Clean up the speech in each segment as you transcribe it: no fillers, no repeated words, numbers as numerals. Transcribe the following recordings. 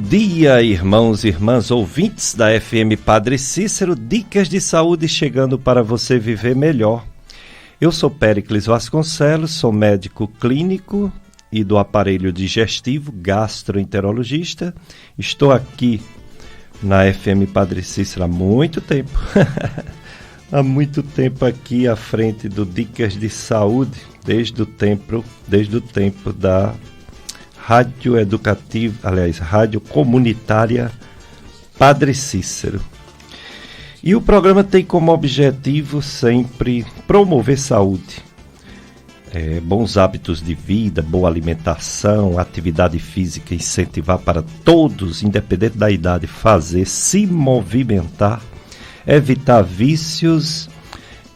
dia, irmãos e irmãs ouvintes da FM Padre Cícero, dicas de saúde chegando para você viver melhor. Eu sou Péricles Vasconcelos, sou médico clínico e do aparelho digestivo, gastroenterologista. Estou aqui na FM Padre Cícero há muito tempo. Há muito tempo aqui à frente do Dicas de Saúde, desde o tempo da Rádio Educativa, Rádio Comunitária Padre Cícero. E o programa tem como objetivo sempre promover saúde, bons hábitos de vida, boa alimentação, atividade física, incentivar para todos, independente da idade, se movimentar, evitar vícios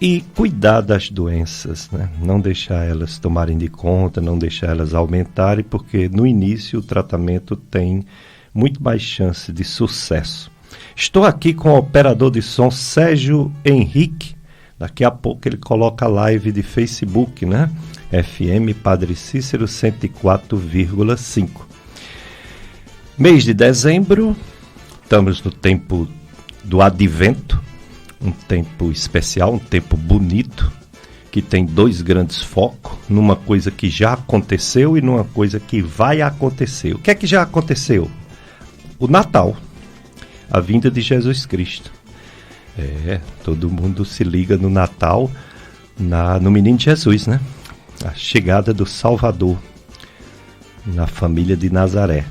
e cuidar das doenças, né? Não deixar elas tomarem de conta, não deixar elas aumentarem, porque no início o tratamento tem muito mais chance de sucesso. Estou aqui com o operador de som Sérgio Henrique. Daqui a pouco ele coloca a live de Facebook, né? FM Padre Cícero 104,5. Mês de dezembro, estamos no tempo do advento. Um tempo especial, um tempo bonito, que tem dois grandes focos, numa coisa que já aconteceu e numa coisa que vai acontecer. O que é que já aconteceu? O Natal, a vinda de Jesus Cristo. Todo mundo se liga no Natal, no Menino Jesus, né? A chegada do Salvador na família de Nazaré.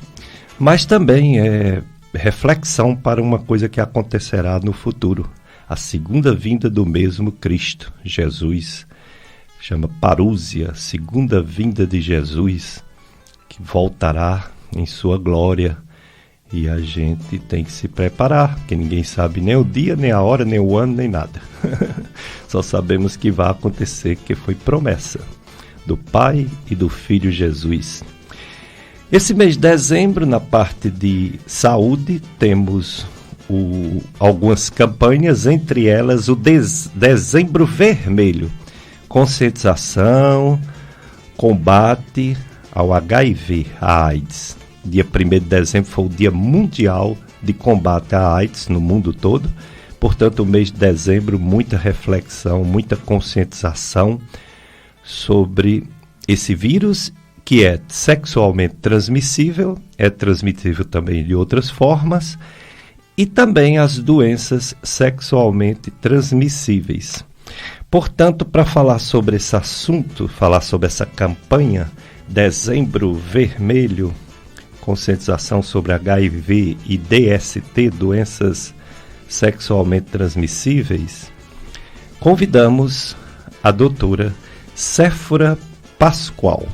Mas também é reflexão para uma coisa que acontecerá no futuro. A segunda vinda do mesmo Cristo, Jesus, chama parúzia, segunda vinda de Jesus, que voltará em sua glória. E a gente tem que se preparar, porque ninguém sabe nem o dia, nem a hora, nem o ano, nem nada. Só sabemos que vai acontecer, que foi promessa do Pai e do Filho Jesus. Esse mês de dezembro, na parte de saúde, temos algumas campanhas, entre elas o Dezembro Vermelho, conscientização, combate ao HIV, a AIDS. Dia 1º de dezembro foi o Dia Mundial de Combate à AIDS no mundo todo. Portanto, o mês de dezembro, muita reflexão, muita conscientização sobre esse vírus, que é sexualmente transmissível, é transmissível também de outras formas, e também as doenças sexualmente transmissíveis. Portanto, para falar sobre esse assunto, falar sobre essa campanha, Dezembro Vermelho, conscientização sobre HIV e DST, doenças sexualmente transmissíveis, convidamos a doutora Séfora Pascoal.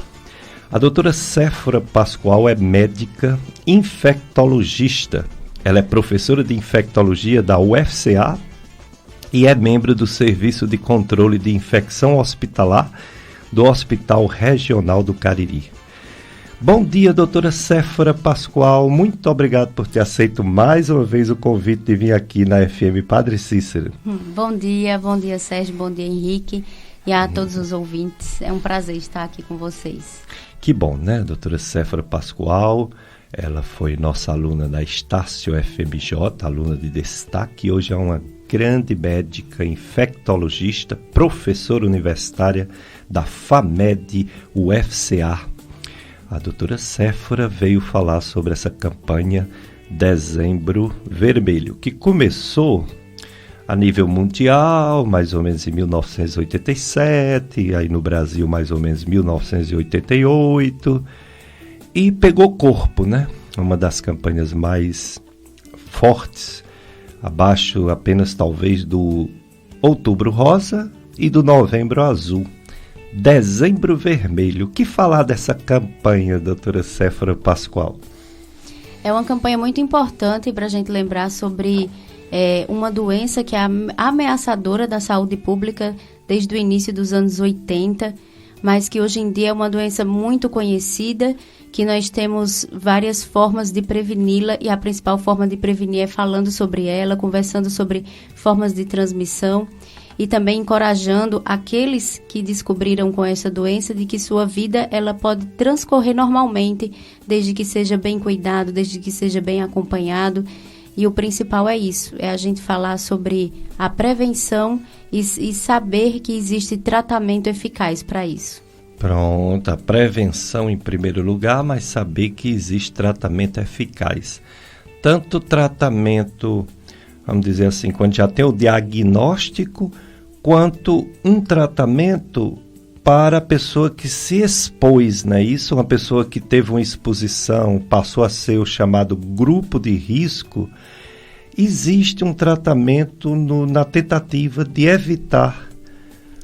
A doutora Séfora Pascoal é médica infectologista. Ela é professora de infectologia da UFCA e é membro do Serviço de Controle de Infecção Hospitalar do Hospital Regional do Cariri. Bom dia, doutora Séfora Pascoal. Muito obrigado por ter aceito mais uma vez o convite de vir aqui na FM Padre Cícero. Bom dia Sérgio, bom dia Henrique e a todos os ouvintes. É um prazer estar aqui com vocês. Que bom, né, doutora Séfora Pascoal? Ela foi nossa aluna da Estácio FMJ, aluna de destaque. Hoje é uma grande médica infectologista, professora universitária da FAMED UFCA. A doutora Séfora veio falar sobre essa campanha Dezembro Vermelho, que começou a nível mundial, mais ou menos em 1987, aí no Brasil mais ou menos 1988, e pegou corpo, né? Uma das campanhas mais fortes, abaixo apenas talvez do Outubro Rosa e do Novembro Azul. Dezembro Vermelho. O que falar dessa campanha, doutora Séfora Pascoal? É uma campanha muito importante para a gente lembrar sobre uma doença que é ameaçadora da saúde pública desde o início dos anos 80, mas que hoje em dia é uma doença muito conhecida, que nós temos várias formas de preveni-la, e a principal forma de prevenir é falando sobre ela, conversando sobre formas de transmissão. e também encorajando aqueles que descobriram com essa doença de que sua vida ela pode transcorrer normalmente, desde que seja bem cuidado, desde que seja bem acompanhado. E o principal é isso, é a gente falar sobre a prevenção e saber que existe tratamento eficaz para isso. Pronto, a prevenção em primeiro lugar, mas saber que existe tratamento eficaz. Tanto tratamento, vamos dizer assim, quando já tem o diagnóstico, quanto um tratamento para a pessoa que se expôs, né? Isso, uma pessoa que teve uma exposição, passou a ser o chamado grupo de risco, existe um tratamento na tentativa de evitar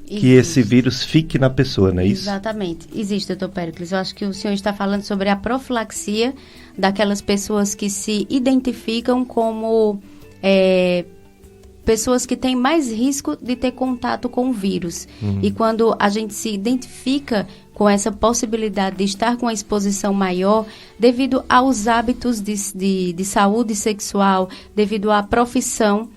que esse vírus fique na pessoa, não é isso? Exatamente. Existe, doutor Péricles. Eu acho que o senhor está falando sobre a profilaxia daquelas pessoas que se identificam como pessoas que têm mais risco de ter contato com o vírus. E quando a gente se identifica com essa possibilidade de estar com a exposição maior, devido aos hábitos de saúde sexual, devido à profissão,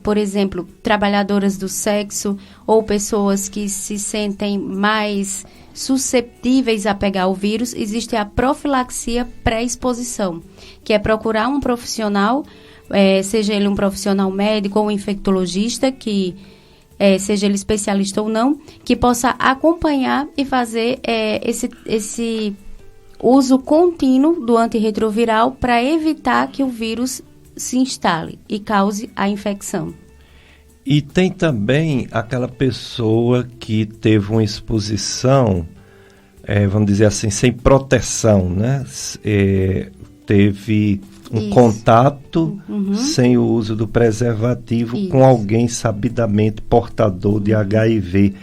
por exemplo, trabalhadoras do sexo ou pessoas que se sentem mais susceptíveis a pegar o vírus, existe a profilaxia pré-exposição, que é procurar um profissional, seja ele um profissional médico ou um infectologista, que seja ele especialista ou não, que possa acompanhar e fazer esse uso contínuo do antirretroviral para evitar que o vírus se instale e cause a infecção. E tem também aquela pessoa que teve uma exposição, vamos dizer assim, sem proteção, né? Teve um contato sem o uso do preservativo com alguém sabidamente portador de HIV.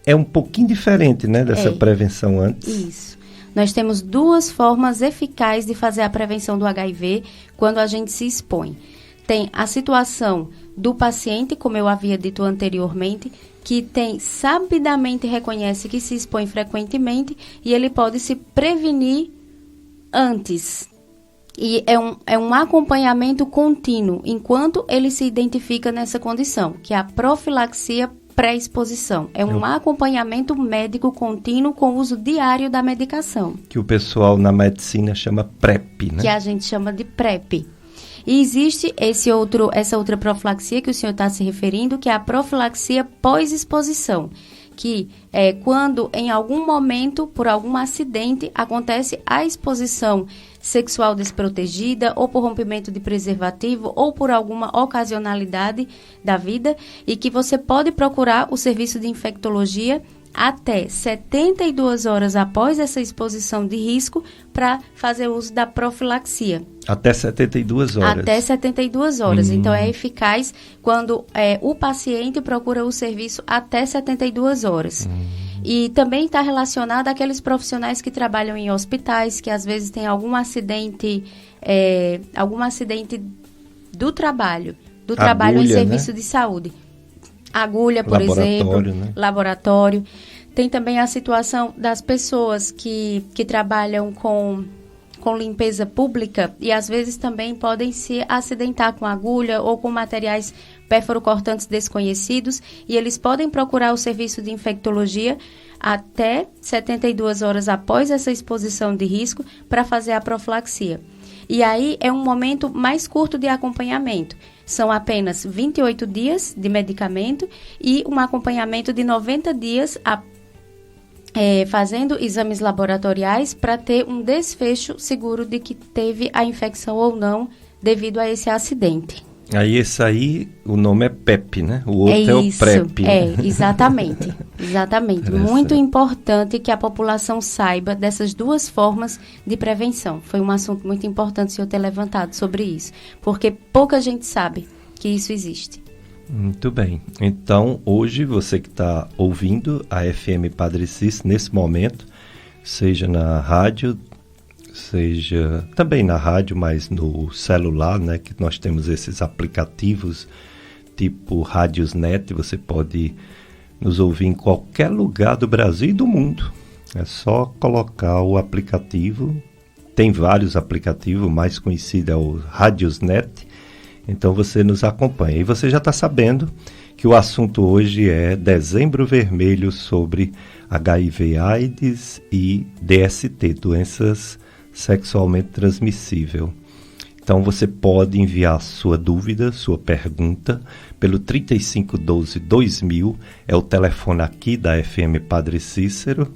É um pouquinho diferente, né, dessa prevenção antes. Isso. Nós temos duas formas eficazes de fazer a prevenção do HIV quando a gente se expõe. Tem a situação do paciente, como eu havia dito anteriormente, que sabidamente reconhece que se expõe frequentemente e ele pode se prevenir antes. E é um acompanhamento contínuo, enquanto ele se identifica nessa condição, que é a profilaxia pré-exposição. É um acompanhamento médico contínuo com uso diário da medicação. Que o pessoal na medicina chama PrEP, né? Que a gente chama de PrEP. E existe essa outra profilaxia que o senhor está se referindo, que é a profilaxia pós-exposição, que é quando em algum momento, por algum acidente, acontece a exposição sexual desprotegida, ou por rompimento de preservativo, ou por alguma ocasionalidade da vida, e que você pode procurar o serviço de infectologia até 72 horas após essa exposição de risco para fazer uso da profilaxia. Até 72 horas? Até 72 horas. Então, é eficaz quando o paciente procura o serviço até 72 horas. E também está relacionado àqueles profissionais que trabalham em hospitais, que às vezes tem algum acidente do trabalho em serviço, né, de saúde. Agulha, por exemplo, né? Laboratório. Tem também a situação das pessoas que trabalham com limpeza pública e às vezes também podem se acidentar com agulha ou com materiais perforocortantes desconhecidos, e eles podem procurar o serviço de infectologia até 72 horas após essa exposição de risco para fazer a profilaxia. E aí é um momento mais curto de acompanhamento. São apenas 28 dias de medicamento e um acompanhamento de 90 dias fazendo exames laboratoriais para ter um desfecho seguro de que teve a infecção ou não devido a esse acidente. Aí esse aí, o nome é PEP, né? O outro é o PrEP. Né? Exatamente. Exatamente. Muito importante que a população saiba dessas duas formas de prevenção. Foi um assunto muito importante o senhor ter levantado sobre isso, porque pouca gente sabe que isso existe. Muito bem. Então, hoje, você que está ouvindo a FM Padre Cícero, nesse momento, seja na rádio, seja também na rádio, mas no celular, né, que nós temos esses aplicativos tipo Radiosnet, você pode nos ouvir em qualquer lugar do Brasil e do mundo. É só colocar o aplicativo, tem vários aplicativos, o mais conhecido é o Radiosnet, então você nos acompanha. E você já está sabendo que o assunto hoje é Dezembro Vermelho sobre HIV/AIDS e DST, doenças sexualmente transmissíveis. Então você pode enviar sua dúvida, sua pergunta, pelo 3512-2000, é o telefone aqui da FM Padre Cícero,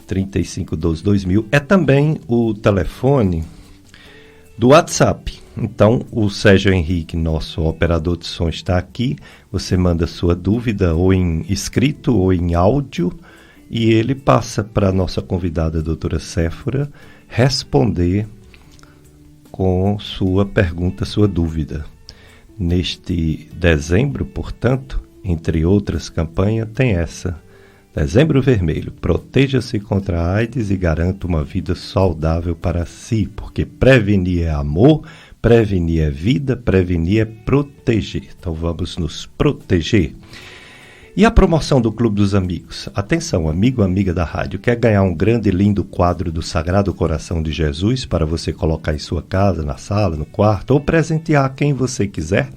3512-2000. É também o telefone do WhatsApp. Então o Sérgio Henrique, nosso operador de som, está aqui. Você manda sua dúvida ou em escrito ou em áudio e ele passa para a nossa convidada, a doutora Séfora, responder com sua pergunta, sua dúvida. Neste dezembro, portanto, entre outras campanhas, tem essa. Dezembro Vermelho, proteja-se contra a AIDS e garanta uma vida saudável para si, porque prevenir é amor, prevenir é vida, prevenir é proteger. Então vamos nos proteger. E a promoção do Clube dos Amigos? Atenção, amigo, amiga da rádio, quer ganhar um grande e lindo quadro do Sagrado Coração de Jesus para você colocar em sua casa, na sala, no quarto, ou presentear quem você quiser?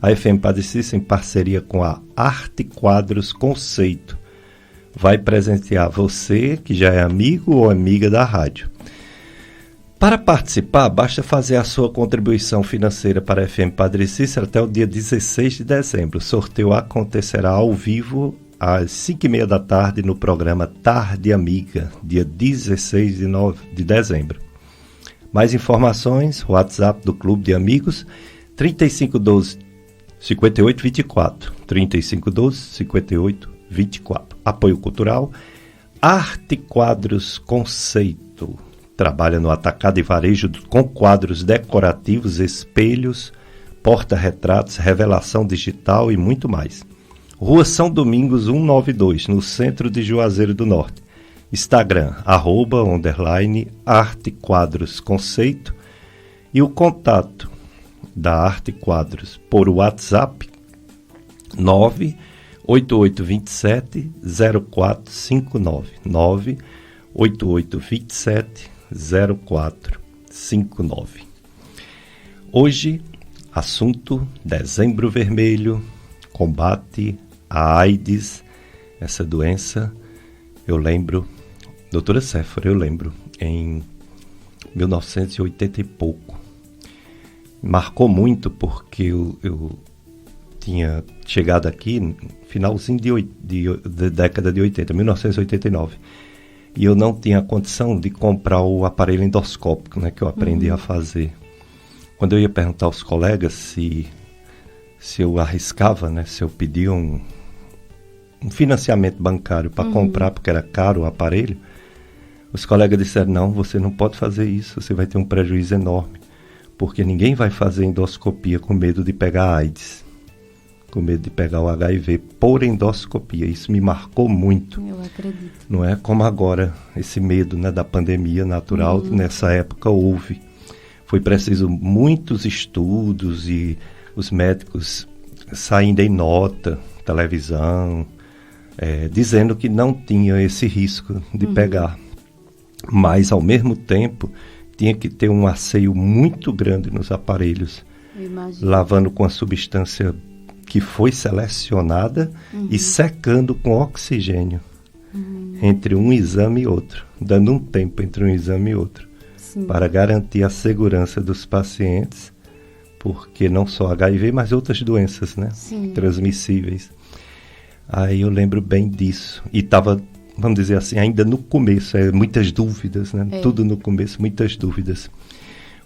A FM Padre Cícero, em parceria com a Arte Quadros Conceito, vai presentear você que já é amigo ou amiga da rádio. Para participar, basta fazer a sua contribuição financeira para a FM Padre Cícero até o dia 16 de dezembro. O sorteio acontecerá ao vivo às 5h30 da tarde no programa Tarde Amiga, dia 16 de dezembro. Mais informações, WhatsApp do Clube de Amigos, 3512-5824, 3512-5824. Apoio cultural, Arte Quadros Conceito. Trabalha no atacado e varejo com quadros decorativos, espelhos, porta-retratos, revelação digital e muito mais. Rua São Domingos 192, no centro de Juazeiro do Norte. Instagram, @Arte Quadros Conceito. E o contato da Arte Quadros por WhatsApp, 98827-0459. 98827-0459. Hoje, assunto Dezembro Vermelho, combate à AIDS, essa doença. Eu lembro, doutora Séfora, em 1980 e pouco. Marcou muito porque eu tinha chegado aqui finalzinho da década de 80, 1989. E eu não tinha condição de comprar o aparelho endoscópico, né, que eu aprendi a fazer. Quando eu ia perguntar aos colegas se eu arriscava, né, se eu pedia um financiamento bancário para comprar, porque era caro o aparelho, os colegas disseram, não, você não pode fazer isso, você vai ter um prejuízo enorme, porque ninguém vai fazer endoscopia com medo de pegar AIDS, com medo de pegar o HIV por endoscopia. Isso me marcou muito. Eu acredito. Não é como agora, esse medo, né, da pandemia natural, nessa época houve. Foi preciso muitos estudos e os médicos saindo em nota, televisão, dizendo que não tinha esse risco de pegar. Mas, ao mesmo tempo, tinha que ter um asseio muito grande nos aparelhos, lavando com a substância que foi selecionada e secando com oxigênio entre um exame e outro, dando um tempo entre um exame e outro, para garantir a segurança dos pacientes, porque não só HIV, mas outras doenças, né, transmissíveis. Aí eu lembro bem disso. E estava, vamos dizer assim, ainda no começo, muitas dúvidas, né? Tudo no começo, muitas dúvidas.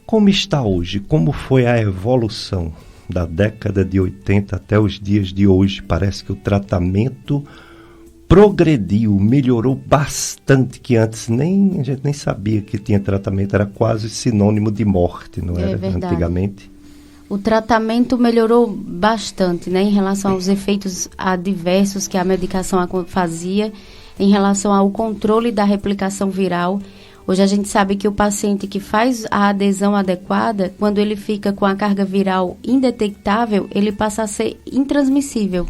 Como está hoje? Como foi a evolução da década de 80 até os dias de hoje? Parece que o tratamento progrediu, melhorou bastante, que antes a gente nem sabia que tinha tratamento, era quase sinônimo de morte, não era? Verdade. Antigamente. O tratamento melhorou bastante, né, em relação aos efeitos adversos que a medicação fazia, em relação ao controle da replicação viral. Hoje a gente sabe que o paciente que faz a adesão adequada, quando ele fica com a carga viral indetectável, ele passa a ser intransmissível.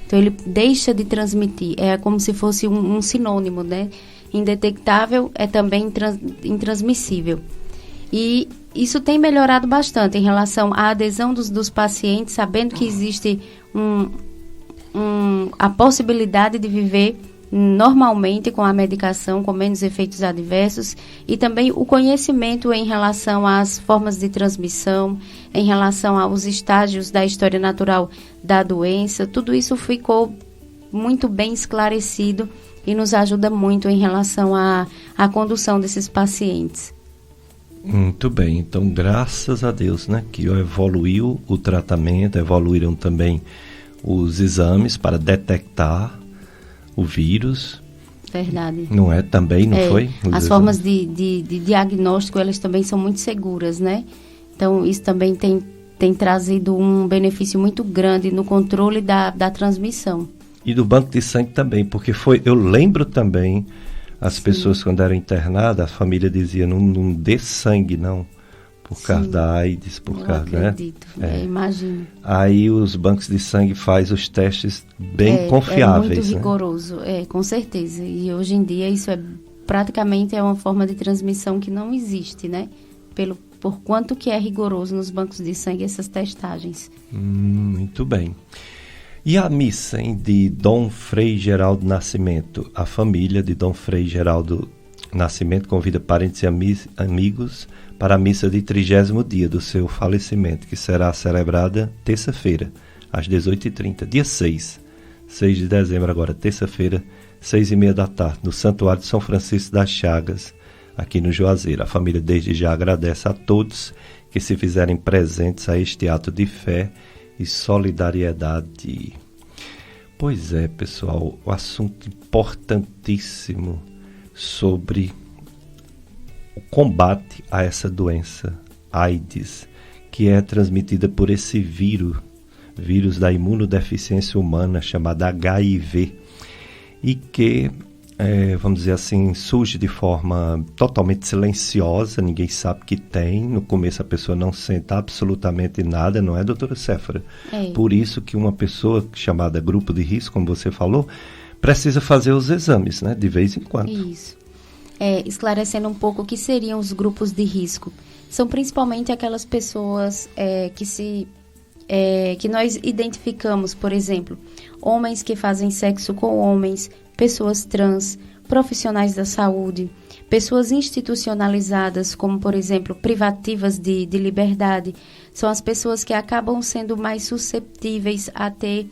Então ele deixa de transmitir, é como se fosse um sinônimo, né? Indetectável é também intransmissível. E isso tem melhorado bastante em relação à adesão dos pacientes, sabendo que existe a possibilidade de viver normalmente com a medicação, com menos efeitos adversos, e também o conhecimento em relação às formas de transmissão, em relação aos estágios da história natural da doença. Tudo isso ficou muito bem esclarecido e nos ajuda muito em relação à condução desses pacientes. Muito bem, então graças a Deus, né, que evoluiu o tratamento, evoluíram também os exames para detectar o vírus. Verdade. Não é também, não foi? As formas de diagnóstico, elas também são muito seguras, né? Então, isso também tem trazido um benefício muito grande no controle da transmissão. E do banco de sangue também, porque eu lembro também, as pessoas quando eram internadas, a família dizia, não dê sangue, não. Por causa da AIDS, por causa, acredito, né? Imagino. Aí os bancos de sangue fazem os testes bem confiáveis. É muito rigoroso, com certeza. E hoje em dia isso praticamente uma forma de transmissão que não existe, né? Por quanto que é rigoroso nos bancos de sangue essas testagens. Muito bem. E a missa de Dom Frei Geraldo Nascimento? A família de Dom Frei Geraldo Nascimento convida parentes e amigos para a missa de 30º dia do seu falecimento, que será celebrada terça-feira, às 18h30, dia 6 de dezembro agora, terça-feira, 6h30 da tarde, no Santuário de São Francisco das Chagas, aqui no Juazeiro. A família desde já agradece a todos que se fizerem presentes a este ato de fé e solidariedade. Pois é, pessoal, o assunto importantíssimo sobre o combate a essa doença, AIDS, que é transmitida por esse vírus da imunodeficiência humana, chamado HIV, e que, vamos dizer assim, surge de forma totalmente silenciosa, ninguém sabe que tem. No começo a pessoa não sente absolutamente nada, não é, doutora Séfora? Por isso que uma pessoa chamada grupo de risco, como você falou, precisa fazer os exames, né, de vez em quando. Isso. Esclarecendo um pouco o que seriam os grupos de risco. São principalmente aquelas pessoas que nós identificamos, por exemplo, homens que fazem sexo com homens, pessoas trans, profissionais da saúde, pessoas institucionalizadas, como, por exemplo, privativas de liberdade. São as pessoas que acabam sendo mais susceptíveis a ter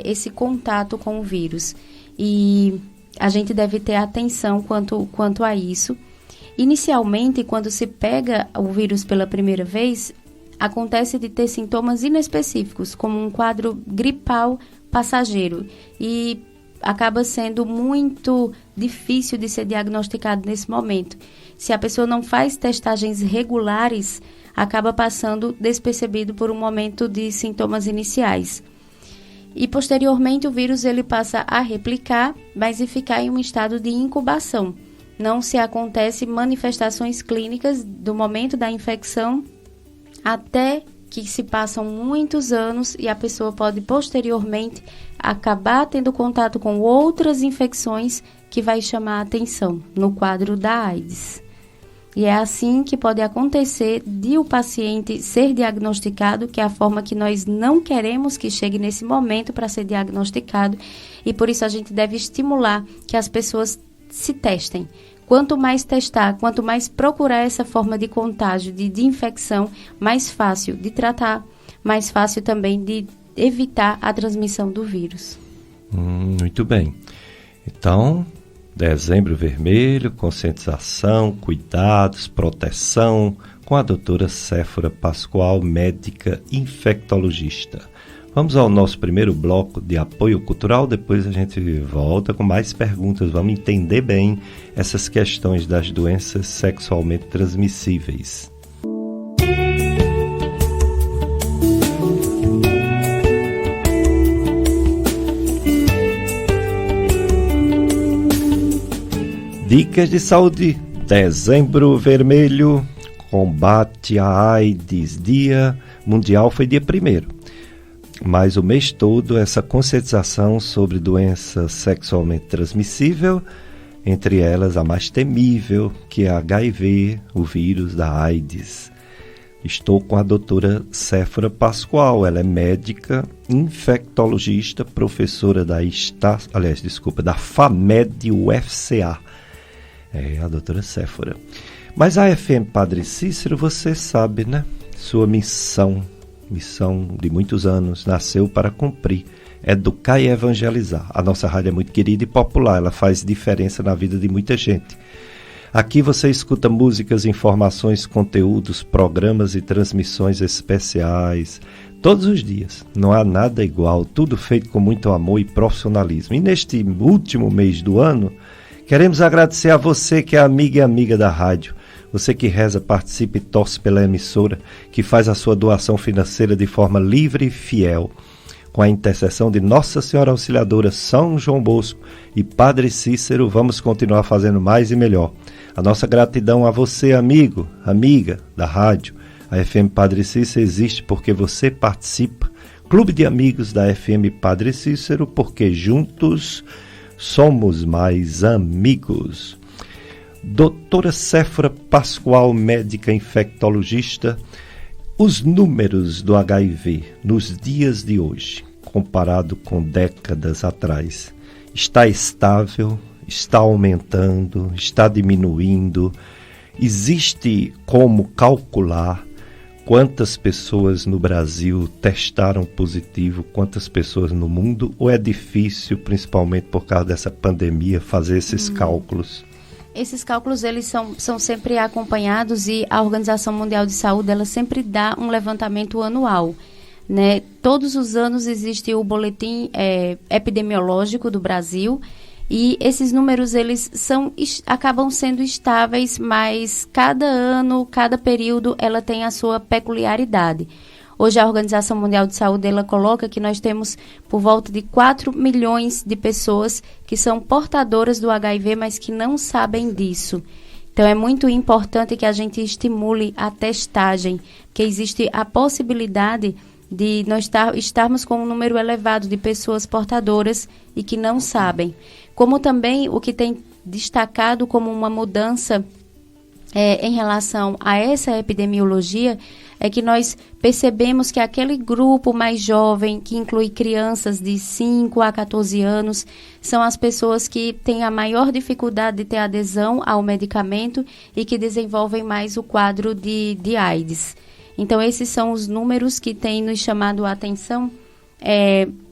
esse contato com o vírus. E a gente deve ter atenção quanto a isso. Inicialmente, quando se pega o vírus pela primeira vez, acontece de ter sintomas inespecíficos, como um quadro gripal passageiro, e acaba sendo muito difícil de ser diagnosticado nesse momento. Se a pessoa não faz testagens regulares, acaba passando despercebido por um momento de sintomas iniciais. E posteriormente o vírus ele passa a replicar, mas e ficar em um estado de incubação. Não se acontece manifestações clínicas do momento da infecção até que se passam muitos anos e a pessoa pode posteriormente acabar tendo contato com outras infecções que vai chamar a atenção no quadro da AIDS. E é assim que pode acontecer de o paciente ser diagnosticado, que é a forma que nós não queremos que chegue nesse momento para ser diagnosticado, e por isso a gente deve estimular que as pessoas se testem. Quanto mais testar, quanto mais procurar essa forma de contágio, de infecção, mais fácil de tratar, mais fácil também de evitar a transmissão do vírus. Muito bem. Então, Dezembro Vermelho, conscientização, cuidados, proteção, com a doutora Séfora Pascoal, médica infectologista. Vamos ao nosso primeiro bloco de apoio cultural, depois a gente volta com mais perguntas. Vamos entender bem essas questões das doenças sexualmente transmissíveis. Dicas de saúde, Dezembro Vermelho, combate à AIDS, Dia Mundial foi dia 1º. Mas o mês todo essa conscientização sobre doença sexualmente transmissível, entre elas a mais temível, que é a HIV, o vírus da AIDS. Estou com a doutora Séfora Pascoal, ela é médica, infectologista, professora da da FAMED UFCA. É a doutora Séfora. Mas a FM Padre Cícero, você sabe, né? Sua missão de muitos anos, nasceu para cumprir, educar e evangelizar. A nossa rádio é muito querida e popular, ela faz diferença na vida de muita gente. Aqui você escuta músicas, informações, conteúdos, programas e transmissões especiais, todos os dias. Não há nada igual, tudo feito com muito amor e profissionalismo. E neste último mês do ano, queremos agradecer a você que é amiga e amiga da rádio. Você que reza, participa e torce pela emissora, que faz a sua doação financeira de forma livre e fiel. Com a intercessão de Nossa Senhora Auxiliadora, São João Bosco e Padre Cícero, vamos continuar fazendo mais e melhor. A nossa gratidão a você, amigo, amiga da rádio. A FM Padre Cícero existe porque você participa. Clube de Amigos da FM Padre Cícero, porque juntos somos mais amigos. Doutora Séfora Pascoal, médica infectologista, os números do HIV nos dias de hoje, comparado com décadas atrás, está estável, está aumentando, está diminuindo? Existe como calcular quantas pessoas no Brasil testaram positivo, quantas pessoas no mundo, ou é difícil, principalmente por causa dessa pandemia, fazer esses cálculos? Esses cálculos, eles são sempre acompanhados, e a Organização Mundial de Saúde, ela sempre dá um levantamento anual, né? Todos os anos existe o boletim epidemiológico do Brasil, e esses números, eles acabam sendo estáveis, mas cada ano, cada período, ela tem a sua peculiaridade. Hoje a Organização Mundial de Saúde, ela coloca que nós temos por volta de 4 milhões de pessoas que são portadoras do HIV, mas que não sabem disso. Então é muito importante que a gente estimule a testagem, porque existe a possibilidade de nós estarmos com um número elevado de pessoas portadoras e que não sabem. Como também o que tem destacado como uma mudança em relação a essa epidemiologia é que nós percebemos que aquele grupo mais jovem, que inclui crianças de 5 a 14 anos, são as pessoas que têm a maior dificuldade de ter adesão ao medicamento e que desenvolvem mais o quadro de AIDS. Então, esses são os números que têm nos chamado a atenção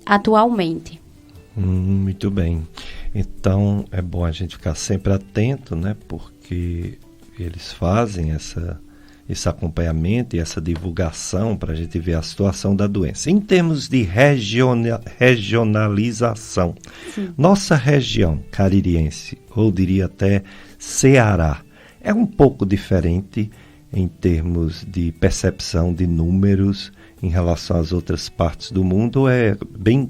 atualmente. Muito bem. Então, é bom a gente ficar sempre atento, né? Porque eles fazem esse acompanhamento e essa divulgação para a gente ver a situação da doença. Em termos de regionalização, sim, nossa região caririense, ou diria até Ceará, é um pouco diferente em termos de percepção de números em relação às outras partes do mundo, ou é bem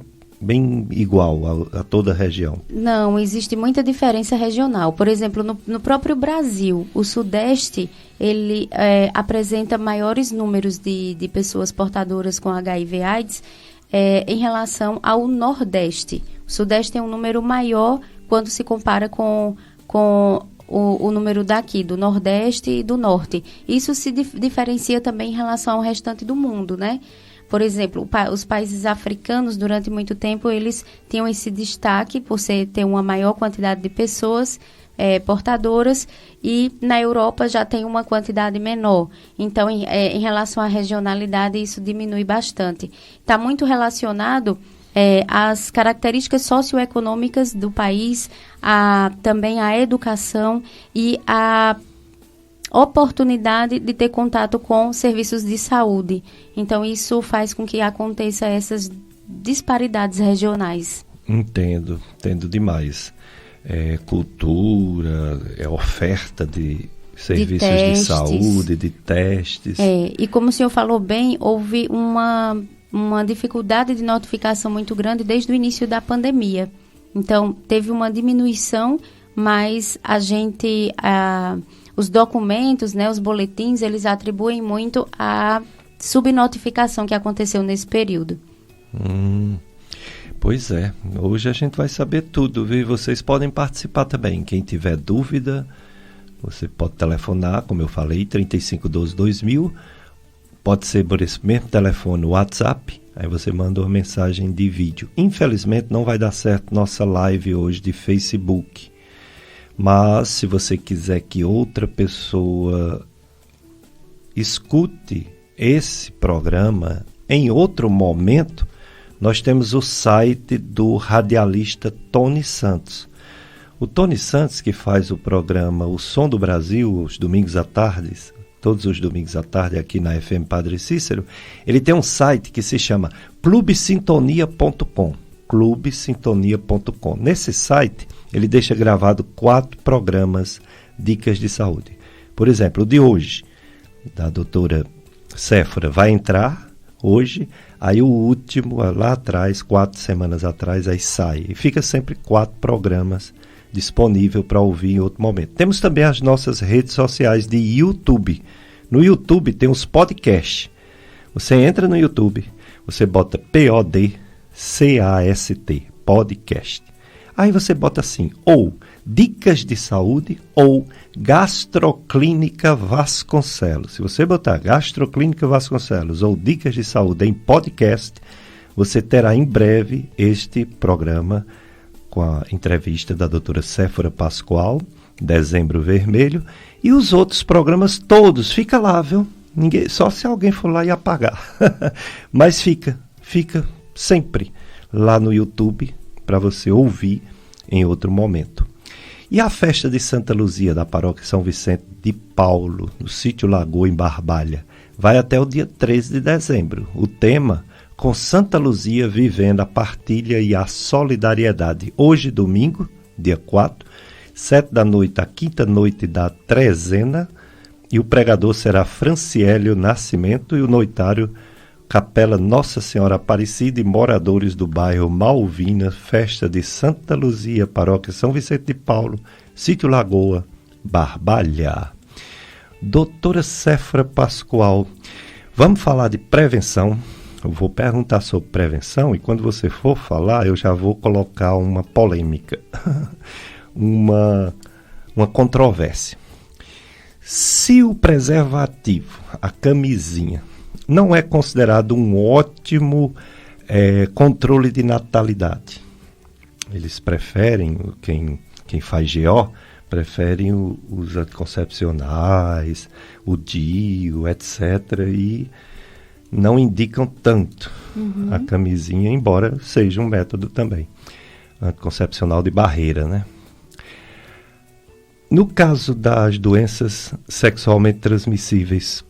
igual a toda a região? Não, existe muita diferença regional. Por exemplo, no próprio Brasil, o Sudeste, ele apresenta maiores números de pessoas portadoras com HIV/AIDS em relação ao Nordeste. O Sudeste tem um número maior quando se compara com o número daqui, do Nordeste e do Norte. Isso se diferencia também em relação ao restante do mundo, né? Por exemplo, os países africanos, durante muito tempo, eles tinham esse destaque por ter uma maior quantidade de pessoas portadoras, e na Europa já tem uma quantidade menor. Então, em relação à regionalidade, isso diminui bastante. Está muito relacionado às características socioeconômicas do país, também à educação e à oportunidade de ter contato com serviços de saúde. Então, isso faz com que aconteça essas disparidades regionais. Entendo demais. Cultura, oferta de serviços de saúde, de testes. E como o senhor falou bem, houve uma dificuldade de notificação muito grande desde o início da pandemia. Então, teve uma diminuição, mas os documentos, né, os boletins, eles atribuem muito à subnotificação que aconteceu nesse período. Pois é, hoje a gente vai saber tudo, viu? Vocês podem participar também. Quem tiver dúvida, você pode telefonar, como eu falei, 3512-2000, Pode ser por esse mesmo telefone, WhatsApp, aí você manda uma mensagem de vídeo. Infelizmente não vai dar certo nossa live hoje de Facebook, mas se você quiser que outra pessoa escute esse programa em outro momento, nós temos o site do radialista Tony Santos. O Tony Santos, que faz o programa O Som do Brasil, os domingos à tarde, todos os domingos à tarde aqui na FM Padre Cícero, ele tem um site que se chama clubesintonia.com. clubesintonia.com. Nesse site, ele deixa gravado 4 programas Dicas de Saúde. Por exemplo, o de hoje, da doutora Séfora, vai entrar hoje, aí o último, lá atrás, 4 semanas atrás, aí sai. E fica sempre 4 programas disponível para ouvir em outro momento. Temos também as nossas redes sociais de YouTube. No YouTube tem os podcasts. Você entra no YouTube, você bota PODCAST, podcast. Aí você bota assim, ou Dicas de Saúde ou Gastroclínica Vasconcelos. Se você botar Gastroclínica Vasconcelos ou Dicas de Saúde em podcast, você terá em breve este programa com a entrevista da doutora Séfora Pascoal, Dezembro Vermelho, e os outros programas todos. Fica lá, viu? Só se alguém for lá e apagar. Mas fica sempre lá no YouTube para você ouvir em outro momento. E a festa de Santa Luzia da Paróquia São Vicente de Paulo, no sítio Lagoa, em Barbalha, vai até o dia 13 de dezembro. O tema: com Santa Luzia vivendo a partilha e a solidariedade. Hoje, domingo, dia 4, 7 da noite, a quinta noite da trezena, e o pregador será Franciélio Nascimento e o noitário Capela Nossa Senhora Aparecida e moradores do bairro Malvina, festa de Santa Luzia, Paróquia São Vicente de Paulo, sítio Lagoa, Barbalha. Doutora Séfora Pascoal, vamos falar de prevenção. Eu vou perguntar sobre prevenção e quando você for falar, eu já vou colocar uma polêmica, uma controvérsia. Se o preservativo, a camisinha, não é considerado um ótimo controle de natalidade, eles preferem, quem faz GO, preferem os anticoncepcionais, o DIU, etc., e não indicam tanto a camisinha, embora seja um método também anticoncepcional de barreira, né? No caso das doenças sexualmente transmissíveis,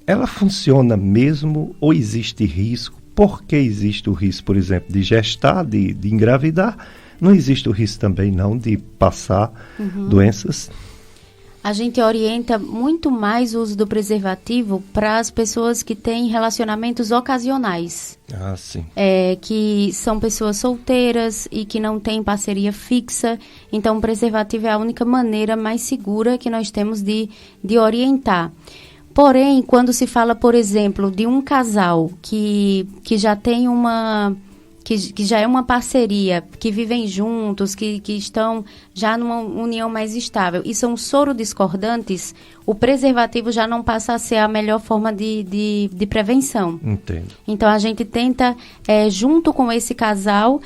ela funciona mesmo ou existe risco? Por que existe o risco, por exemplo, de gestar, de engravidar? Não existe o risco também não de passar doenças? A gente orienta muito mais o uso do preservativo para as pessoas que têm relacionamentos ocasionais. Ah, sim. Que são pessoas solteiras e que não têm parceria fixa. Então, o preservativo é a única maneira mais segura que nós temos de orientar. Porém, quando se fala, por exemplo, de um casal que já tem que já é uma parceria, que vivem juntos, que estão já numa união mais estável e são sorodiscordantes, o preservativo já não passa a ser a melhor forma de prevenção. Entendo. Então, a gente tenta, junto com esse casal,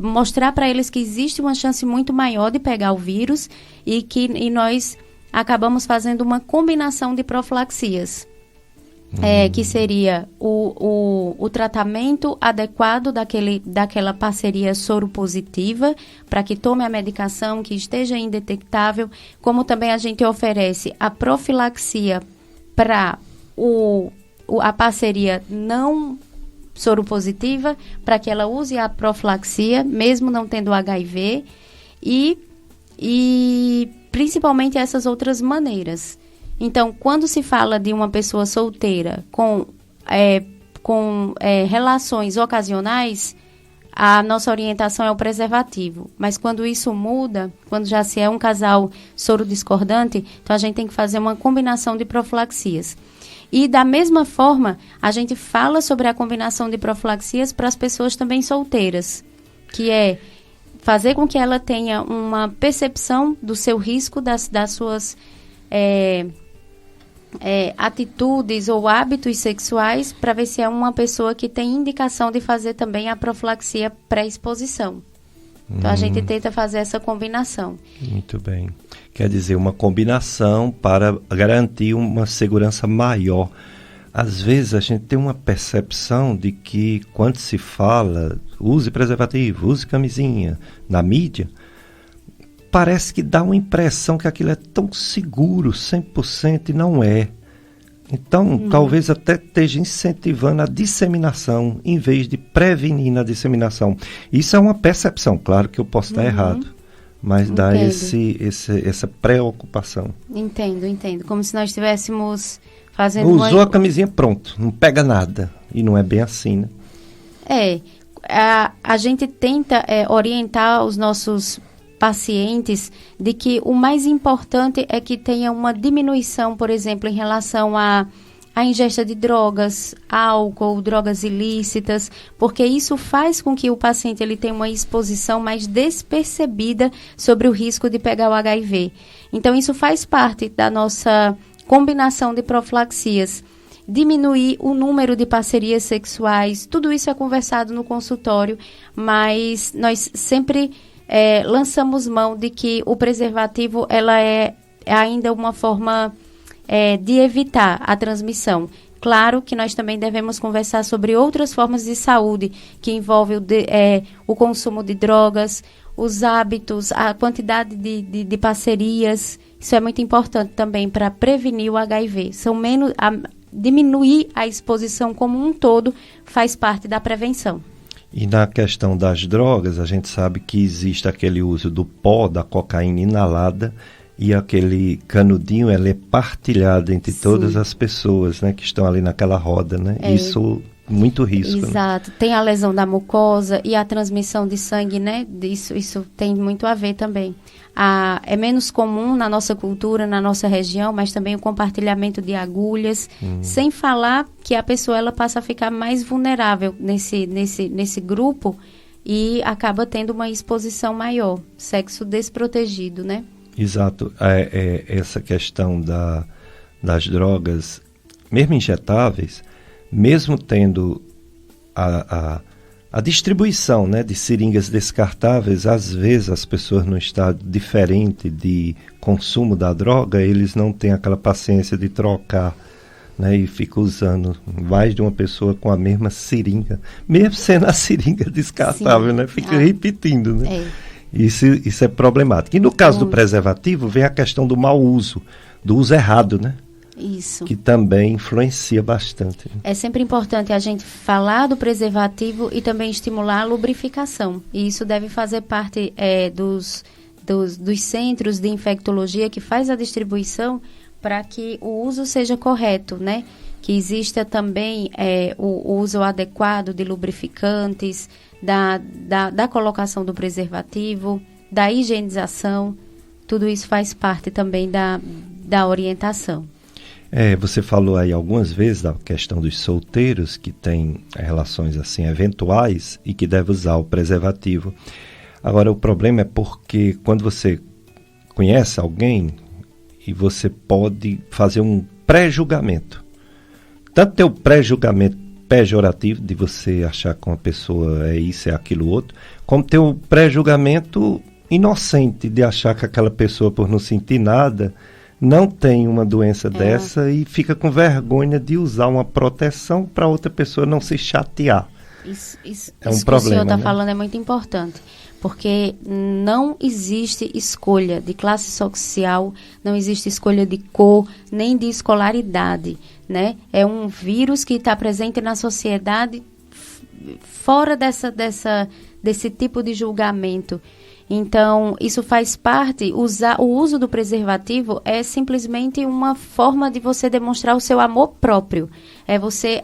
mostrar para eles que existe uma chance muito maior de pegar o vírus e nós acabamos fazendo uma combinação de profilaxias. Que seria o tratamento adequado daquela parceria soropositiva para que tome a medicação que esteja indetectável, como também a gente oferece a profilaxia para a parceria não soropositiva, para que ela use a profilaxia, mesmo não tendo HIV, e principalmente essas outras maneiras. Então, quando se fala de uma pessoa solteira com relações ocasionais, a nossa orientação é o preservativo. Mas quando isso muda, quando já se é um casal sorodiscordante, então a gente tem que fazer uma combinação de profilaxias. E da mesma forma, a gente fala sobre a combinação de profilaxias para as pessoas também solteiras, que é fazer com que ela tenha uma percepção do seu risco, das suas atitudes ou hábitos sexuais para ver se é uma pessoa que tem indicação de fazer também a profilaxia pré-exposição. Então, a gente tenta fazer essa combinação. Muito bem. Quer dizer, uma combinação para garantir uma segurança maior. Às vezes, a gente tem uma percepção de que, quando se fala, use preservativo, use camisinha, na mídia, parece que dá uma impressão que aquilo é tão seguro, 100%, e não é. Então, talvez até esteja incentivando a disseminação, em vez de prevenir na disseminação. Isso é uma percepção, claro que eu posso estar errado, mas dá essa preocupação. Entendo. Como se nós estivéssemos fazendo... Usou a camisinha, pronto, não pega nada. E não é bem assim, né? A gente tenta orientar os nossos pacientes de que o mais importante é que tenha uma diminuição, por exemplo, em relação à ingesta de drogas, álcool, drogas ilícitas, porque isso faz com que o paciente ele tenha uma exposição mais despercebida sobre o risco de pegar o HIV. Então, isso faz parte da nossa combinação de profilaxias. Diminuir o número de parcerias sexuais, tudo isso é conversado no consultório, mas nós sempre lançamos mão de que o preservativo ela é ainda uma forma de evitar a transmissão. Claro que nós também devemos conversar sobre outras formas de saúde que envolvem o consumo de drogas, os hábitos, a quantidade de parcerias. Isso é muito importante também para prevenir o HIV. Diminuir a exposição como um todo faz parte da prevenção. E na questão das drogas, a gente sabe que existe aquele uso do pó da cocaína inalada e aquele canudinho, ela é partilhado entre todas as pessoas, né, que estão ali naquela roda, né? Isso, muito risco. Exato. Né? Tem a lesão da mucosa e a transmissão de sangue, né? Isso tem muito a ver também. É menos comum na nossa cultura, na nossa região, mas também o compartilhamento de agulhas, sem falar que a pessoa ela passa a ficar mais vulnerável nesse grupo e acaba tendo uma exposição maior, sexo desprotegido, né? Exato. Essa questão das drogas, mesmo injetáveis, mesmo tendo a distribuição, né, de seringas descartáveis, às vezes as pessoas num estado diferente de consumo da droga, eles não têm aquela paciência de trocar, né, e ficam usando mais de uma pessoa com a mesma seringa, mesmo sendo a seringa descartável, né, fica repetindo, né. Isso é problemático. E no caso do preservativo, vem a questão do mau uso, do uso errado, né? Isso. Que também influencia bastante. É sempre importante a gente falar do preservativo e também estimular a lubrificação. E isso deve fazer parte dos centros de infectologia que faz a distribuição para que o uso seja correto, né? Que exista também o uso adequado de lubrificantes, da colocação do preservativo, da higienização. Tudo isso faz parte também da orientação. Você falou aí algumas vezes da questão dos solteiros que têm relações assim eventuais e que devem usar o preservativo. Agora, o problema é porque quando você conhece alguém e você pode fazer um pré-julgamento. Tanto ter o pré-julgamento pejorativo de você achar que uma pessoa é isso, é aquilo outro, como ter o pré-julgamento inocente de achar que aquela pessoa, por não sentir nada, não tem uma doença dessa e fica com vergonha de usar uma proteção para outra pessoa não se chatear. Isso é um que problema, o senhor está né? falando é muito importante, porque não existe escolha de classe social, não existe escolha de cor, nem de escolaridade, né? É um vírus que está presente na sociedade fora desse tipo de julgamento. Então, isso faz parte, o uso do preservativo é simplesmente uma forma de você demonstrar o seu amor próprio. É você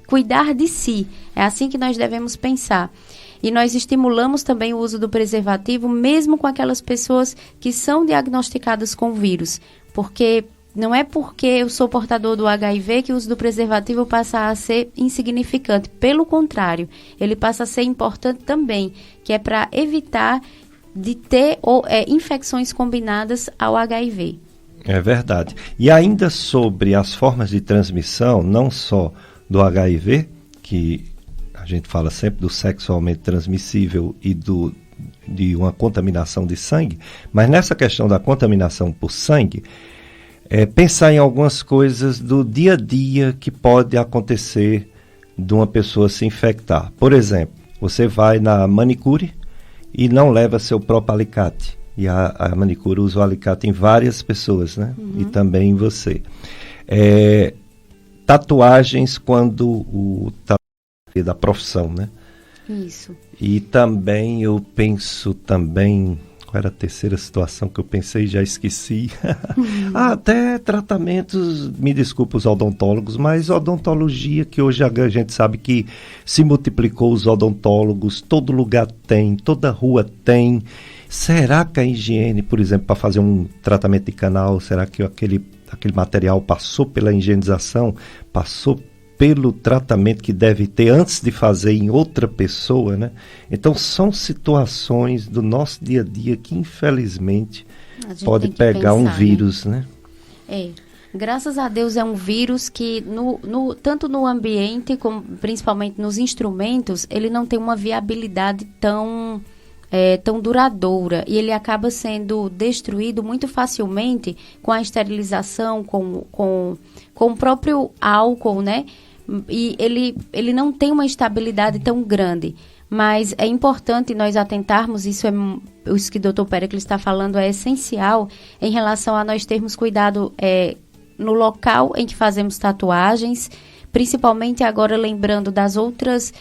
cuidar de si. É assim que nós devemos pensar. E nós estimulamos também o uso do preservativo, mesmo com aquelas pessoas que são diagnosticadas com vírus. Porque não é porque eu sou portador do HIV que o uso do preservativo passa a ser insignificante. Pelo contrário, ele passa a ser importante também, que é para evitar de ter infecções combinadas ao HIV. É verdade. E ainda sobre as formas de transmissão, não só do HIV, que a gente fala sempre do sexualmente transmissível e de uma contaminação de sangue, mas nessa questão da contaminação por sangue, pensar em algumas coisas do dia a dia que pode acontecer de uma pessoa se infectar. Por exemplo, você vai na manicure e não leva seu próprio alicate. E a manicure usa o alicate em várias pessoas, né? E também em você. Tatuagens quando da profissão, né? Isso. E também eu penso também... Qual era a terceira situação que eu pensei e já esqueci? Até tratamentos, me desculpa os odontólogos, mas odontologia, que hoje a gente sabe que se multiplicou os odontólogos, todo lugar tem, toda rua tem. Será que a higiene, por exemplo, para fazer um tratamento de canal, será que aquele material passou pela higienização, passou pelo tratamento que deve ter antes de fazer em outra pessoa, né? Então, são situações do nosso dia a dia que, infelizmente, pode pegar um vírus, né? Graças a Deus é um vírus que, tanto no ambiente, como principalmente nos instrumentos, ele não tem uma viabilidade tão duradoura, e ele acaba sendo destruído muito facilmente com a esterilização, com o próprio álcool, né? E ele não tem uma estabilidade tão grande, mas é importante nós atentarmos, isso que o Dr. Péricles está falando é essencial em relação a nós termos cuidado no local em que fazemos tatuagens, principalmente agora lembrando das outras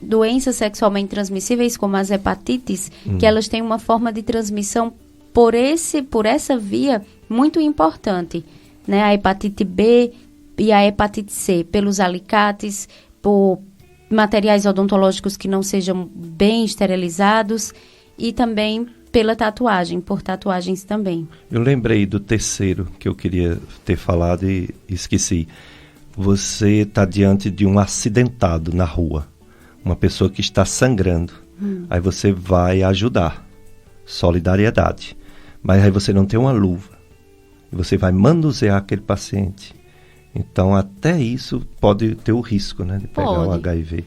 doenças sexualmente transmissíveis, como as hepatites, que elas têm uma forma de transmissão por essa via muito importante, né? A hepatite B e a hepatite C, pelos alicates, por materiais odontológicos que não sejam bem esterilizados e também pela tatuagem, por tatuagens também. Eu lembrei do terceiro que eu queria ter falado e esqueci. Você está diante de um acidentado na rua, uma pessoa que está sangrando. Aí você vai ajudar, solidariedade. Mas aí você não tem uma luva. Você vai manusear aquele paciente. Então, até isso pode ter o risco, né, de pegar o HIV.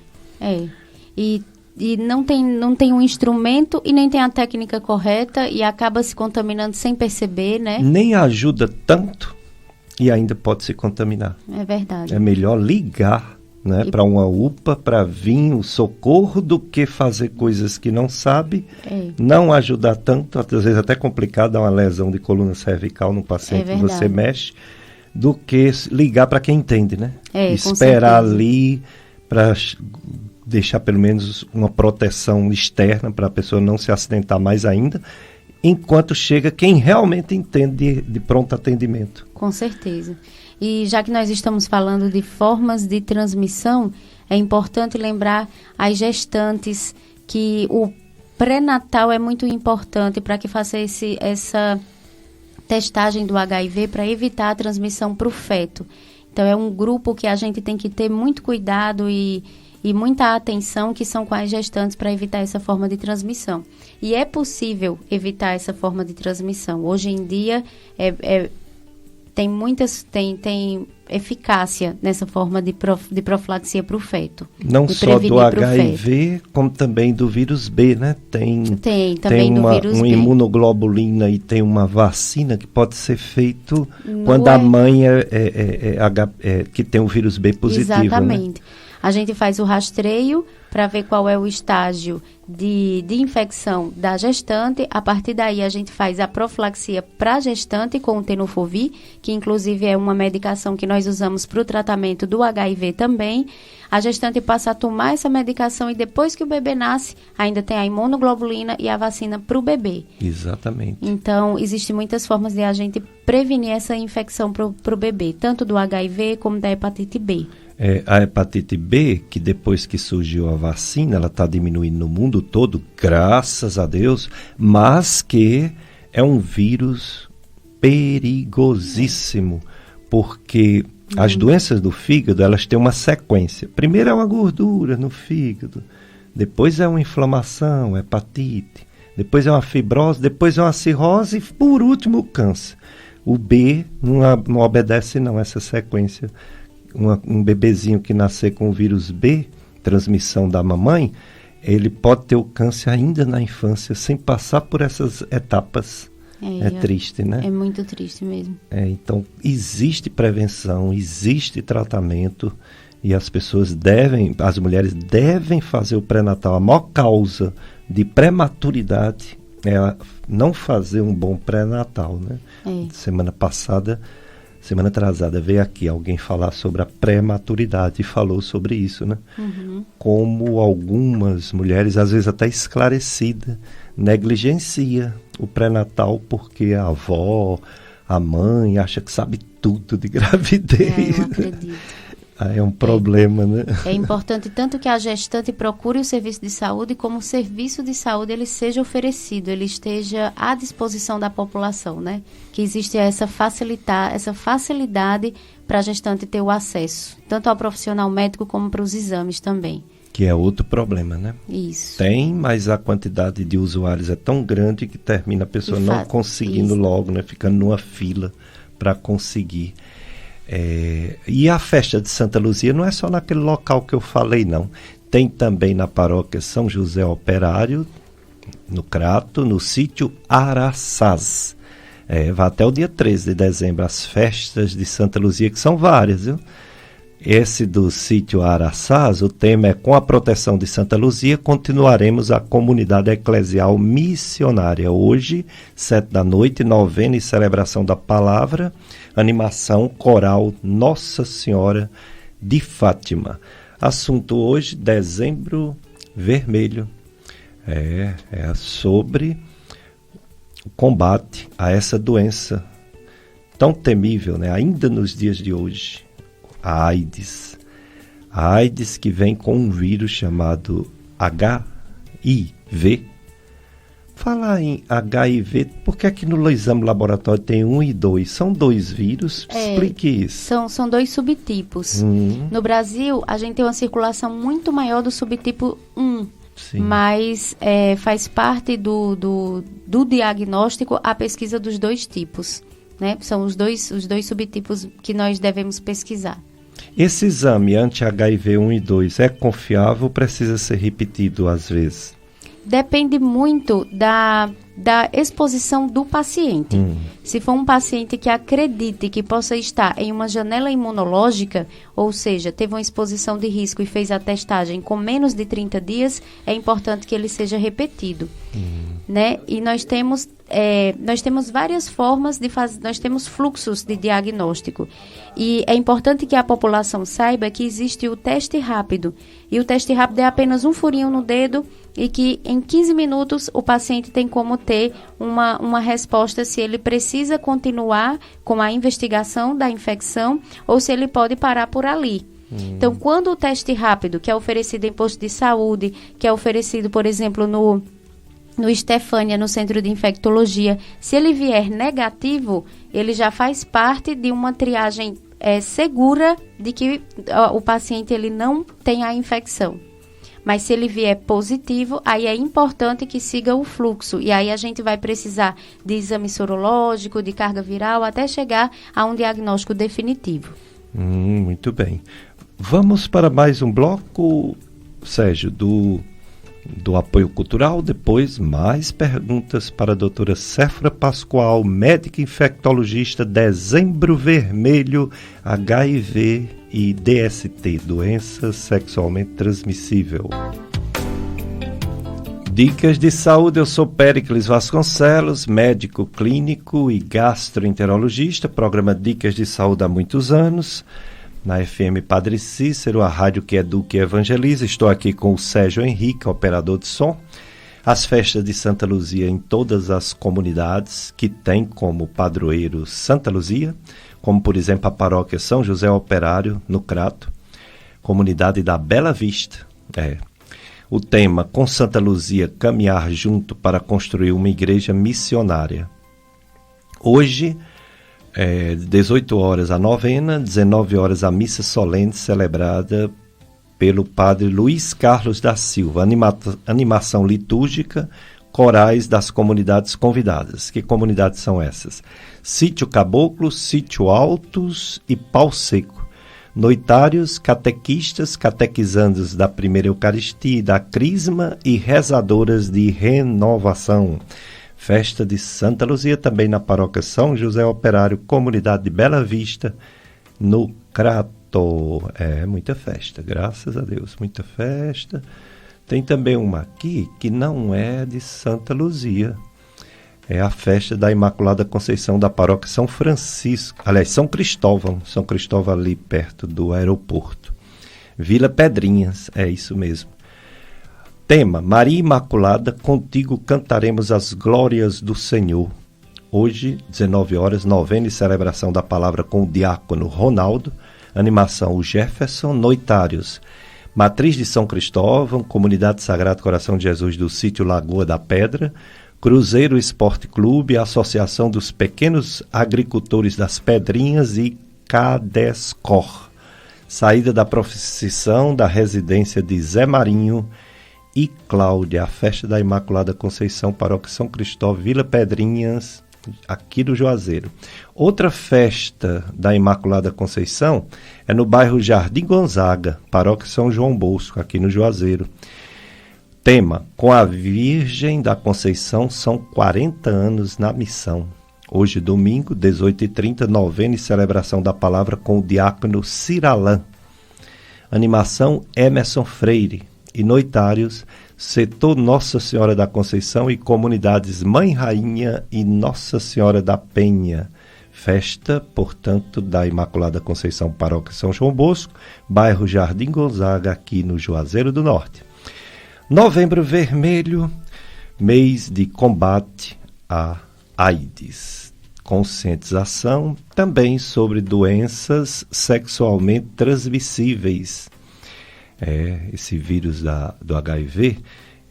E não tem um instrumento e nem tem a técnica correta e acaba se contaminando sem perceber, né? Nem ajuda tanto e ainda pode se contaminar. É verdade. É melhor ligar, né, para uma UPA, para vir o socorro, do que fazer coisas que não sabe, não ajudar tanto, às vezes até complicado, dar uma lesão de coluna cervical no paciente que você mexe, do que ligar para quem entende, né? Esperar ali para deixar pelo menos uma proteção externa para a pessoa não se acidentar mais ainda, enquanto chega quem realmente entende de pronto atendimento. Com certeza. E já que nós estamos falando de formas de transmissão, é importante lembrar as gestantes que o pré-natal é muito importante para que faça essa testagem do HIV para evitar a transmissão para o feto. Então, é um grupo que a gente tem que ter muito cuidado e muita atenção, que são com as gestantes, para evitar essa forma de transmissão. E é possível evitar essa forma de transmissão. Hoje em dia, tem eficácia nessa forma de profilaxia para o feto. Não só do HIV, como também do vírus B, né? Tem também do vírus B. Uma imunoglobulina e tem uma vacina que pode ser feito quando a mãe que tem o vírus B positivo. Exatamente. Né? A gente faz o rastreio para ver qual é o estágio de infecção da gestante. A partir daí, a gente faz a profilaxia para a gestante com o tenofovir, que inclusive é uma medicação que nós usamos para o tratamento do HIV também. A gestante passa a tomar essa medicação e depois que o bebê nasce, ainda tem a imunoglobulina e a vacina para o bebê. Exatamente. Então, existem muitas formas de a gente prevenir essa infecção para o bebê, tanto do HIV como da hepatite B. A hepatite B, que depois que surgiu a vacina, ela está diminuindo no mundo todo, graças a Deus, mas que é um vírus perigosíssimo, porque as doenças do fígado, elas têm uma sequência. Primeiro é uma gordura no fígado, depois é uma inflamação, hepatite, depois é uma fibrose, depois é uma cirrose e, por último, o câncer. O B não obedece não essa sequência. Um bebezinho que nascer com o vírus B, transmissão da mamãe, ele pode ter o câncer ainda na infância, sem passar por essas etapas. É triste, né? É muito triste mesmo. Então, existe prevenção, existe tratamento, e as mulheres devem fazer o pré-natal. A maior causa de prematuridade é não fazer um bom pré-natal, né? Semana atrasada, veio aqui alguém falar sobre a prematuridade e falou sobre isso, né? Como algumas mulheres, às vezes até esclarecidas, negligencia o pré-natal porque a avó, a mãe, acha que sabe tudo de gravidez. Eu acredito. É um problema, né? É importante tanto que a gestante procure o serviço de saúde, como o serviço de saúde ele seja oferecido, ele esteja à disposição da população, né? Que existe essa facilidade para a gestante ter o acesso, tanto ao profissional médico como para os exames também. Que é outro problema, né? Isso. Tem, mas a quantidade de usuários é tão grande que termina a pessoa não conseguindo logo, né? Ficando numa fila para conseguir. E a festa de Santa Luzia não é só naquele local que eu falei, não. Tem também na paróquia São José Operário, no Crato, no sítio Araçás. Vai até o dia 13 de dezembro, as festas de Santa Luzia, que são várias, viu? Esse do sítio Araçás, o tema é: com a proteção de Santa Luzia, continuaremos a comunidade eclesial missionária. Hoje, 7h, novena e celebração da palavra, animação coral Nossa Senhora de Fátima. Assunto hoje, Dezembro Vermelho. É sobre o combate a essa doença tão temível, né? Ainda nos dias de hoje. A AIDS. A AIDS que vem com um vírus chamado HIV. Falar em HIV, por que é que no exame laboratório tem 1 e 2? São 2 vírus? Explique isso. São 2 subtipos. No Brasil, a gente tem uma circulação muito maior do subtipo 1. Sim. Mas faz parte do diagnóstico a pesquisa dos 2 tipos. Né? São os dois subtipos que nós devemos pesquisar. Esse exame anti-HIV 1 e 2 é confiável ou precisa ser repetido às vezes? Depende muito da exposição do paciente. Se for um paciente que acredite que possa estar em uma janela imunológica, ou seja, teve uma exposição de risco e fez a testagem com menos de 30 dias, é importante que ele seja repetido. Né? E nós temos várias formas de fazer, nós temos fluxos de diagnóstico. E é importante que a população saiba que existe o teste rápido. E o teste rápido é apenas um furinho no dedo e que em 15 minutos o paciente tem como ter uma resposta se ele precisa continuar com a investigação da infecção ou se ele pode parar por ali. Então, quando o teste rápido, que é oferecido em posto de saúde, que é oferecido, por exemplo, no Estefânia, no Centro de Infectologia, se ele vier negativo, ele já faz parte de uma triagem segura de que o paciente ele não tem a infecção. Mas se ele vier positivo, aí é importante que siga o fluxo. E aí a gente vai precisar de exame sorológico, de carga viral, até chegar a um diagnóstico definitivo. Muito bem. Vamos para mais um bloco, Sérgio, do apoio cultural. Depois, mais perguntas para a doutora Séfora Pascoal, médica infectologista. Dezembro Vermelho, HIV e DST, doença sexualmente transmissível. Dicas de saúde, eu sou Péricles Vasconcelos, médico clínico e gastroenterologista, programa Dicas de Saúde há muitos anos, na FM Padre Cícero, a rádio que educa e evangeliza. Estou aqui com o Sérgio Henrique, operador de som. As festas de Santa Luzia em todas as comunidades que tem como padroeiro Santa Luzia, como por exemplo a paróquia São José Operário, no Crato, comunidade da Bela Vista. O tema, com Santa Luzia, caminhar junto para construir uma igreja missionária. Hoje, 18 horas a novena, 19 horas a missa solene celebrada pelo padre Luiz Carlos da Silva. Animação litúrgica corais das comunidades convidadas. Que comunidades são essas? Sítio Caboclo, Sítio Altos e Pau Seco. Noitários, catequistas, catequizandos da primeira Eucaristia e da Crisma e rezadoras de renovação. Festa de Santa Luzia, também na paróquia São José Operário, comunidade de Bela Vista, no Crato. Muita festa, graças a Deus, muita festa. Tem também uma aqui que não é de Santa Luzia. É a festa da Imaculada Conceição da paróquia São Francisco. Aliás, São Cristóvão. São Cristóvão ali perto do aeroporto. Vila Pedrinhas, é isso mesmo. Tema: Maria Imaculada, contigo cantaremos as glórias do Senhor. Hoje, 19 horas, novena e celebração da palavra com o diácono Ronaldo. Animação: o Jefferson. Noitários: Matriz de São Cristóvão, Comunidade Sagrado Coração de Jesus do Sítio Lagoa da Pedra, Cruzeiro Esporte Clube, Associação dos Pequenos Agricultores das Pedrinhas e Cadescor. Saída da procissão da residência de Zé Marinho e Cláudia. A festa da Imaculada Conceição, paróquia São Cristóvão, Vila Pedrinhas, aqui do Juazeiro. Outra festa da Imaculada Conceição é no bairro Jardim Gonzaga, paróquia São João Bosco, aqui no Juazeiro. Tema: com a Virgem da Conceição são 40 anos na missão. Hoje, domingo, 18h30, novena e celebração da palavra com o diácono Ciralã. Animação: Emerson Freire. E noitários: setor Nossa Senhora da Conceição e comunidades Mãe Rainha e Nossa Senhora da Penha. Festa, portanto, da Imaculada Conceição, paróquia São João Bosco, bairro Jardim Gonzaga, aqui no Juazeiro do Norte. Novembro Vermelho, mês de combate à AIDS. Conscientização também sobre doenças sexualmente transmissíveis. Esse vírus do HIV,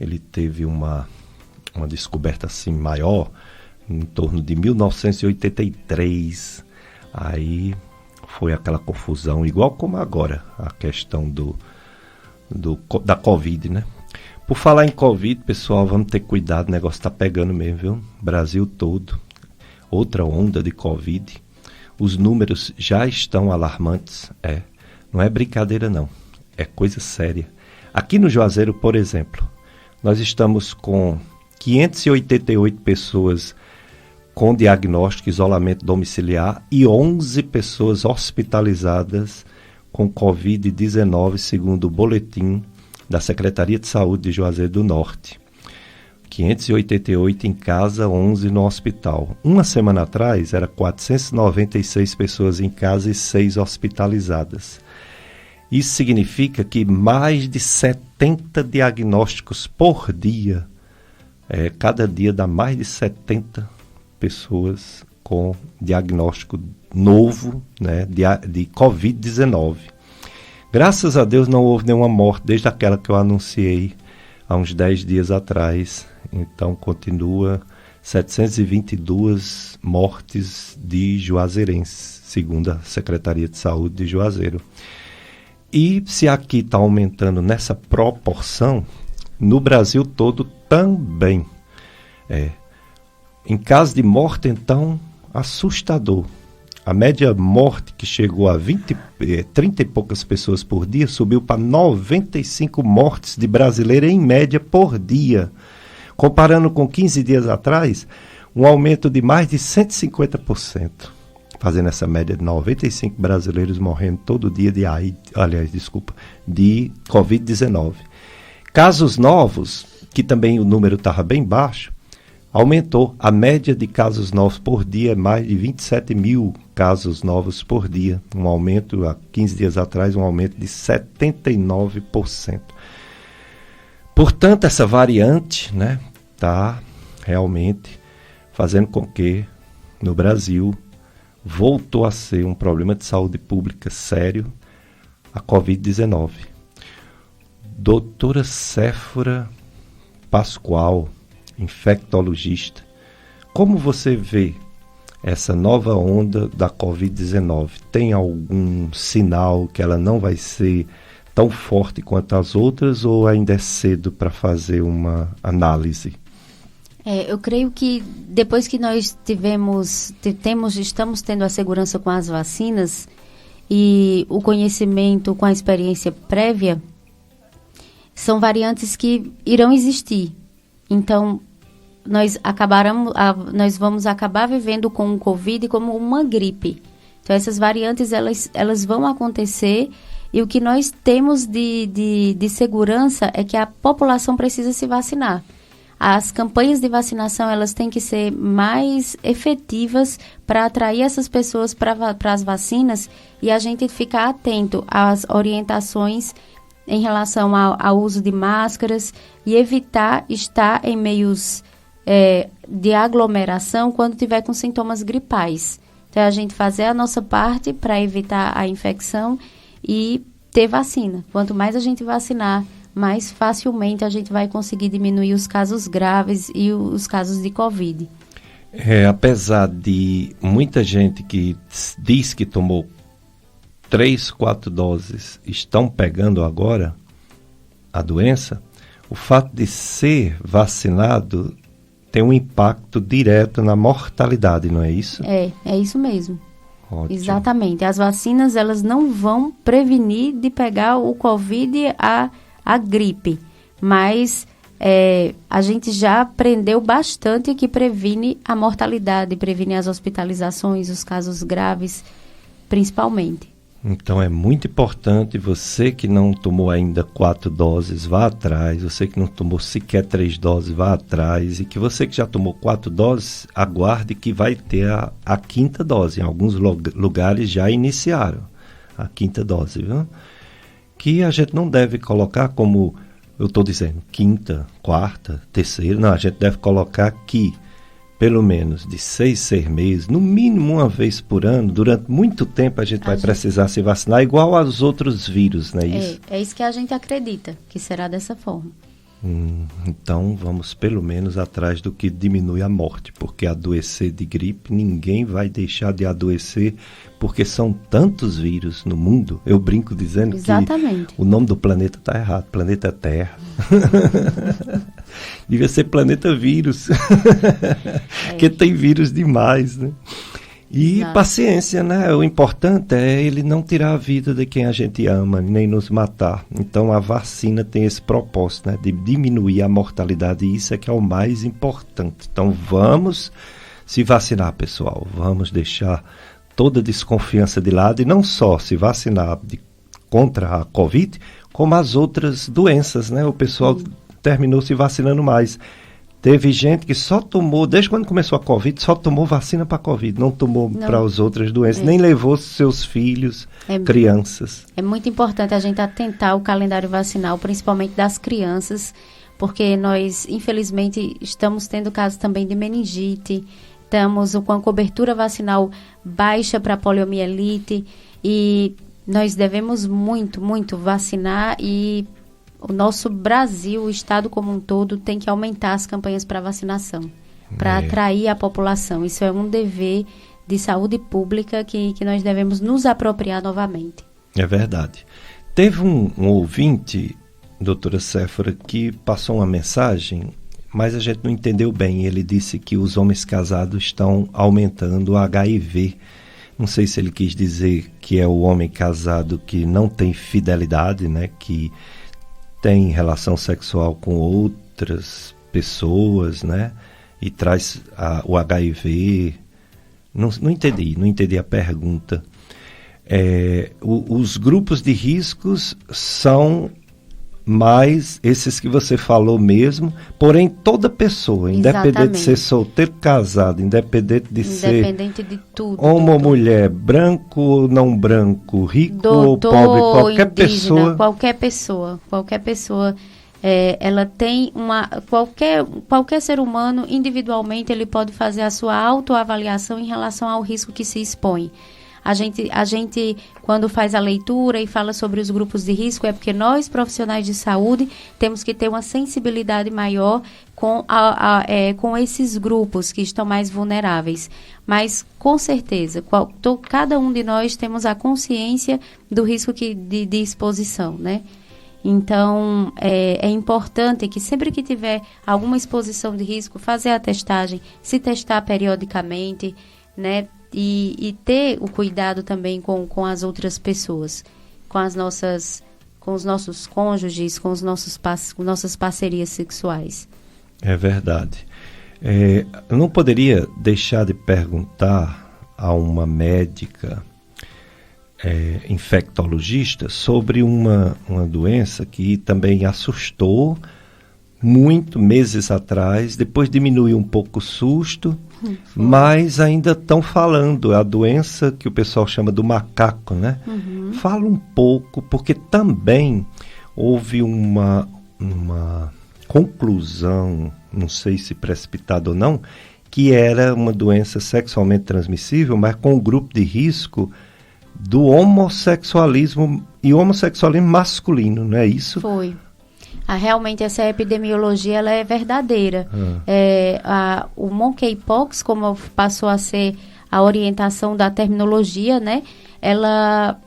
ele teve uma descoberta assim maior em torno de 1983. Aí foi aquela confusão, igual como agora, a questão da Covid, né? Por falar em Covid, pessoal, vamos ter cuidado, o negócio está pegando mesmo, viu? Brasil todo, outra onda de Covid. Os números já estão alarmantes, não é brincadeira não, é coisa séria. Aqui no Juazeiro, por exemplo, nós estamos com 588 pessoas com diagnóstico, isolamento domiciliar e 11 pessoas hospitalizadas com Covid-19, segundo o boletim da Secretaria de Saúde de Juazeiro do Norte. 588 em casa, 11 no hospital. Uma semana atrás, era 496 pessoas em casa e 6 hospitalizadas. Isso significa que mais de 70 diagnósticos por dia. Cada dia dá mais de 70 pessoas com diagnóstico novo, né, de Covid-19. Graças a Deus não houve nenhuma morte desde aquela que eu anunciei há uns 10 dias atrás. Então continua 722 mortes de juazeirenses, segundo a Secretaria de Saúde de Juazeiro. E se aqui está aumentando nessa proporção, no Brasil todo também. Em caso de morte, então, assustador. A média morte, que chegou a 30 e poucas pessoas por dia, subiu para 95 mortes de brasileiro em média por dia. Comparando com 15 dias atrás, um aumento de mais de 150%. Fazendo essa média de 95 brasileiros morrendo todo dia de Covid-19. Casos novos, que também o número estava bem baixo, aumentou. A média de casos novos por dia é mais de 27 mil casos novos por dia. Um aumento, há 15 dias atrás, um aumento de 79%. Portanto, essa variante, né, está realmente fazendo com que, no Brasil, voltou a ser um problema de saúde pública sério, a Covid-19. Doutora Séfora Pascoal, infectologista, como você vê essa nova onda da Covid-19? Tem algum sinal que ela não vai ser tão forte quanto as outras ou ainda é cedo para fazer uma análise? Eu creio que depois que nós estamos tendo a segurança com as vacinas e o conhecimento com a experiência prévia, são variantes que irão existir. Então, nós vamos acabar vivendo com o Covid como uma gripe. Então, essas variantes, elas vão acontecer, e o que nós temos de segurança é que a população precisa se vacinar. As campanhas de vacinação, elas têm que ser mais efetivas para atrair essas pessoas para as vacinas, e a gente ficar atento às orientações em relação ao uso de máscaras e evitar estar em meios de aglomeração quando tiver com sintomas gripais. Então, a gente fazer a nossa parte para evitar a infecção e ter vacina. Quanto mais a gente vacinar, mais facilmente a gente vai conseguir diminuir os casos graves e os casos de Covid. Apesar de muita gente que diz que tomou 3, 4 doses estão pegando agora a doença, o fato de ser vacinado tem um impacto direto na mortalidade, não é isso? É isso mesmo. Ótimo. Exatamente. As vacinas, elas não vão prevenir de pegar o Covid, a gripe, mas a gente já aprendeu bastante que previne a mortalidade, previne as hospitalizações, os casos graves, principalmente. Então é muito importante, você que não tomou ainda 4 doses, vá atrás. Você que não tomou sequer 3 doses, vá atrás. E que você que já tomou 4 doses, aguarde que vai ter a 5ª dose. Em alguns lugares já iniciaram a 5ª dose, viu? Que a gente não deve colocar como, eu estou dizendo, 5ª, 4ª, 3ª. Não, a gente deve colocar que pelo menos de 6 meses, no mínimo uma vez por ano, durante muito tempo a gente vai precisar se vacinar, igual aos outros vírus, não é isso? É isso que a gente acredita, que será dessa forma. Então vamos pelo menos atrás do que diminui a morte, porque adoecer de gripe, ninguém vai deixar de adoecer, porque são tantos vírus no mundo. Eu brinco dizendo que o nome do planeta está errado, planeta Terra. Devia ser planeta vírus, porque tem vírus demais, né? E Exato. Paciência, né? O importante é ele não tirar a vida de quem a gente ama, nem nos matar. Então a vacina tem esse propósito, né? De diminuir a mortalidade, e isso é que é o mais importante. Então vamos se vacinar, pessoal. Vamos deixar toda desconfiança de lado, e não só se vacinar contra a Covid, como as outras doenças, né? O pessoal terminou se vacinando mais. Teve gente que só tomou, desde quando começou a Covid, só tomou vacina para a Covid, não tomou para as outras doenças, nem levou seus filhos, crianças. É muito importante a gente atentar o calendário vacinal, principalmente das crianças, porque nós, infelizmente, estamos tendo casos também de meningite, estamos com a cobertura vacinal baixa para poliomielite, e nós devemos muito, muito vacinar, e o nosso Brasil, o estado como um todo, tem que aumentar as campanhas para vacinação, para atrair a população. Isso é um dever de saúde pública que nós devemos nos apropriar novamente. É verdade. Teve um ouvinte, doutora Séfora, que passou uma mensagem, mas a gente não entendeu bem. Ele disse que os homens casados estão aumentando o HIV. Não sei se ele quis dizer que é o homem casado que não tem fidelidade, né? Que tem relação sexual com outras pessoas, né? E traz o HIV. Não entendi a pergunta. Os grupos de riscos são mais esses que você falou mesmo, porém toda pessoa, independente de ser solteiro, casado, independente de tudo, homem ou mulher, branco ou não branco, rico doutor, ou pobre, qualquer indígena, pessoa, qualquer pessoa, ela tem qualquer ser humano individualmente, ele pode fazer a sua autoavaliação em relação ao risco que se expõe. A gente, quando faz a leitura e fala sobre os grupos de risco, é porque nós, profissionais de saúde, temos que ter uma sensibilidade maior com esses grupos que estão mais vulneráveis. Mas, com certeza, cada um de nós temos a consciência do risco de exposição, né? Então, é importante que sempre que tiver alguma exposição de risco, fazer a testagem, se testar periodicamente, né? E ter o cuidado também com as outras pessoas, com os nossos cônjuges, com nossas parcerias sexuais. É verdade. Eu não poderia deixar de perguntar a uma médica infectologista sobre uma doença que também assustou muito meses atrás, depois diminuiu um pouco o susto, mas ainda estão falando, a doença que o pessoal chama do macaco, né? Fala um pouco, porque também houve uma conclusão, não sei se precipitada ou não, que era uma doença sexualmente transmissível, mas com um grupo de risco do homossexualismo e homossexualismo masculino, não é isso? Foi. Realmente essa epidemiologia ela é verdadeira. O monkeypox, como passou a ser a orientação da terminologia, né? Ela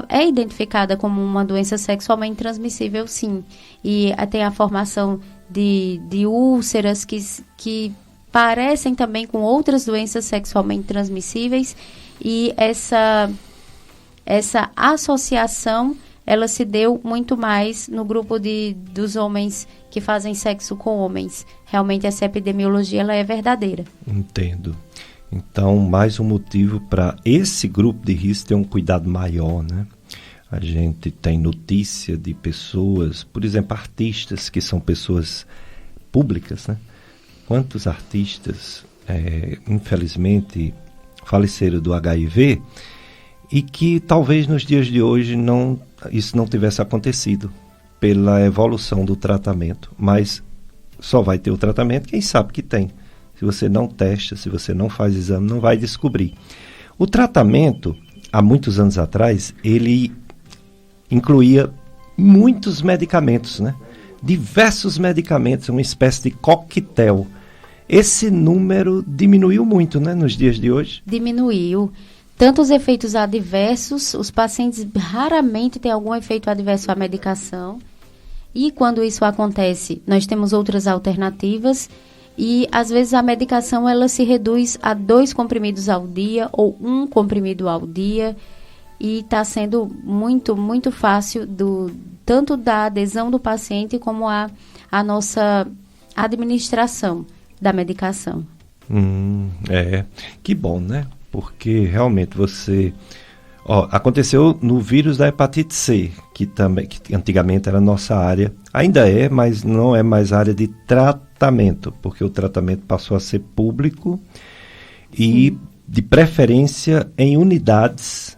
é identificada como uma doença sexualmente transmissível, sim. E tem a formação de úlceras que parecem também com outras doenças sexualmente transmissíveis. E essa associação, ela se deu muito mais no grupo dos homens que fazem sexo com homens. Realmente essa epidemiologia ela é verdadeira. Entendo. Então, mais um motivo para esse grupo de risco ter um cuidado maior, né? A gente tem notícia de pessoas, por exemplo, artistas que são pessoas públicas, né? Quantos artistas, infelizmente, faleceram do HIV e que talvez nos dias de hoje isso não tivesse acontecido pela evolução do tratamento. Mas só vai ter o tratamento quem sabe que tem. Se você não testa, se você não faz exame, não vai descobrir. O tratamento, há muitos anos atrás, ele incluía muitos medicamentos, né? Diversos medicamentos, uma espécie de coquetel. Esse número diminuiu muito, né, nos dias de hoje? Diminuiu. Tanto os efeitos adversos, os pacientes raramente têm algum efeito adverso à medicação. E quando isso acontece, nós temos outras alternativas. E, às vezes, a medicação ela se reduz a 2 comprimidos ao dia ou 1 comprimido ao dia. E está sendo muito, muito fácil tanto da adesão do paciente como a nossa administração da medicação. Que bom, né? Porque realmente aconteceu no vírus da hepatite C, que antigamente era a nossa área, ainda é, mas não é mais área de tratamento, porque o tratamento passou a ser público e de preferência em unidades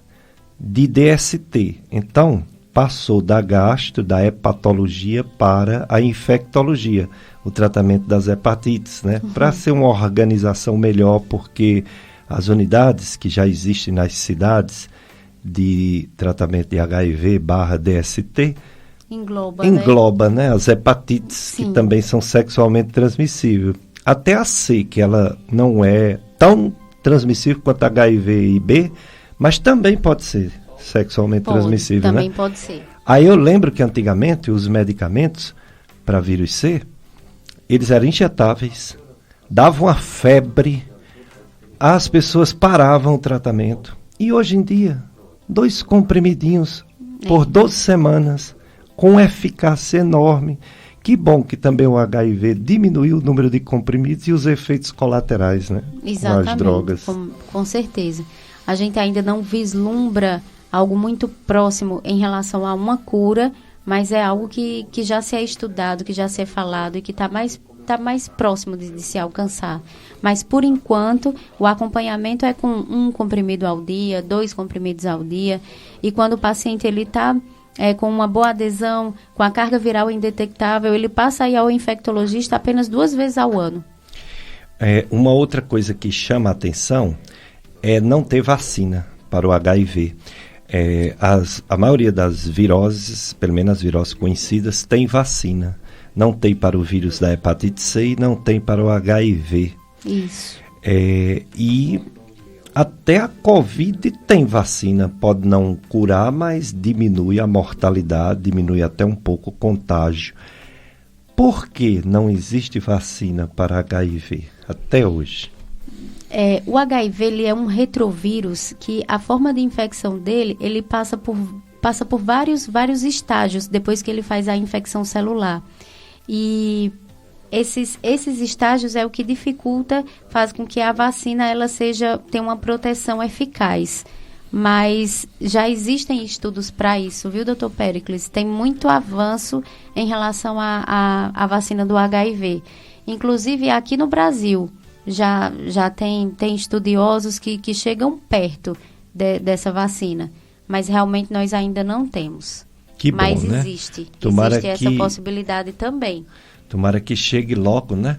de DST. Então, passou da da hepatologia para a infectologia, o tratamento das hepatites, né? Para ser uma organização melhor, porque as unidades que já existem nas cidades de tratamento de HIV/DST engloba, né, as hepatites, sim, que também são sexualmente transmissíveis. Até a C, que ela não é tão transmissível quanto a HIV e B, mas também pode ser sexualmente transmissível, também, né? Pode ser. Aí eu lembro que antigamente os medicamentos para vírus C, eles eram injetáveis, davam a febre, as pessoas paravam o tratamento. E hoje em dia, 2 comprimidinhos por 12 semanas, com eficácia enorme. Que bom que também o HIV diminuiu o número de comprimidos e os efeitos colaterais, né? Exatamente, com as drogas. Com certeza. A gente ainda não vislumbra algo muito próximo em relação a uma cura, mas é algo que já se é estudado, que já se é falado e que está mais próximo de se alcançar. Mas, por enquanto, o acompanhamento é com 1 comprimido ao dia, 2 comprimidos ao dia. E quando o paciente está com uma boa adesão, com a carga viral indetectável, ele passa aí ao infectologista apenas 2 vezes ao ano. Uma outra coisa que chama a atenção é não ter vacina para o HIV. A maioria das viroses, pelo menos as viroses conhecidas, tem vacina. Não tem para o vírus da hepatite C e não tem para o HIV. Isso. E até a Covid tem vacina, pode não curar, mas diminui a mortalidade, diminui até um pouco o contágio. Por que não existe vacina para HIV até hoje? O HIV ele é um retrovírus que a forma de infecção dele, ele passa por vários estágios depois que ele faz a infecção celular. E esses estágios é o que dificulta, faz com que a vacina ela tenha uma proteção eficaz. Mas já existem estudos para isso, viu, doutor Péricles? Tem muito avanço em relação à vacina do HIV. Inclusive aqui no Brasil, já tem estudiosos que chegam perto dessa vacina. Mas realmente nós ainda não temos. Que bom, mas né? Existe essa possibilidade também. Tomara que chegue logo, né?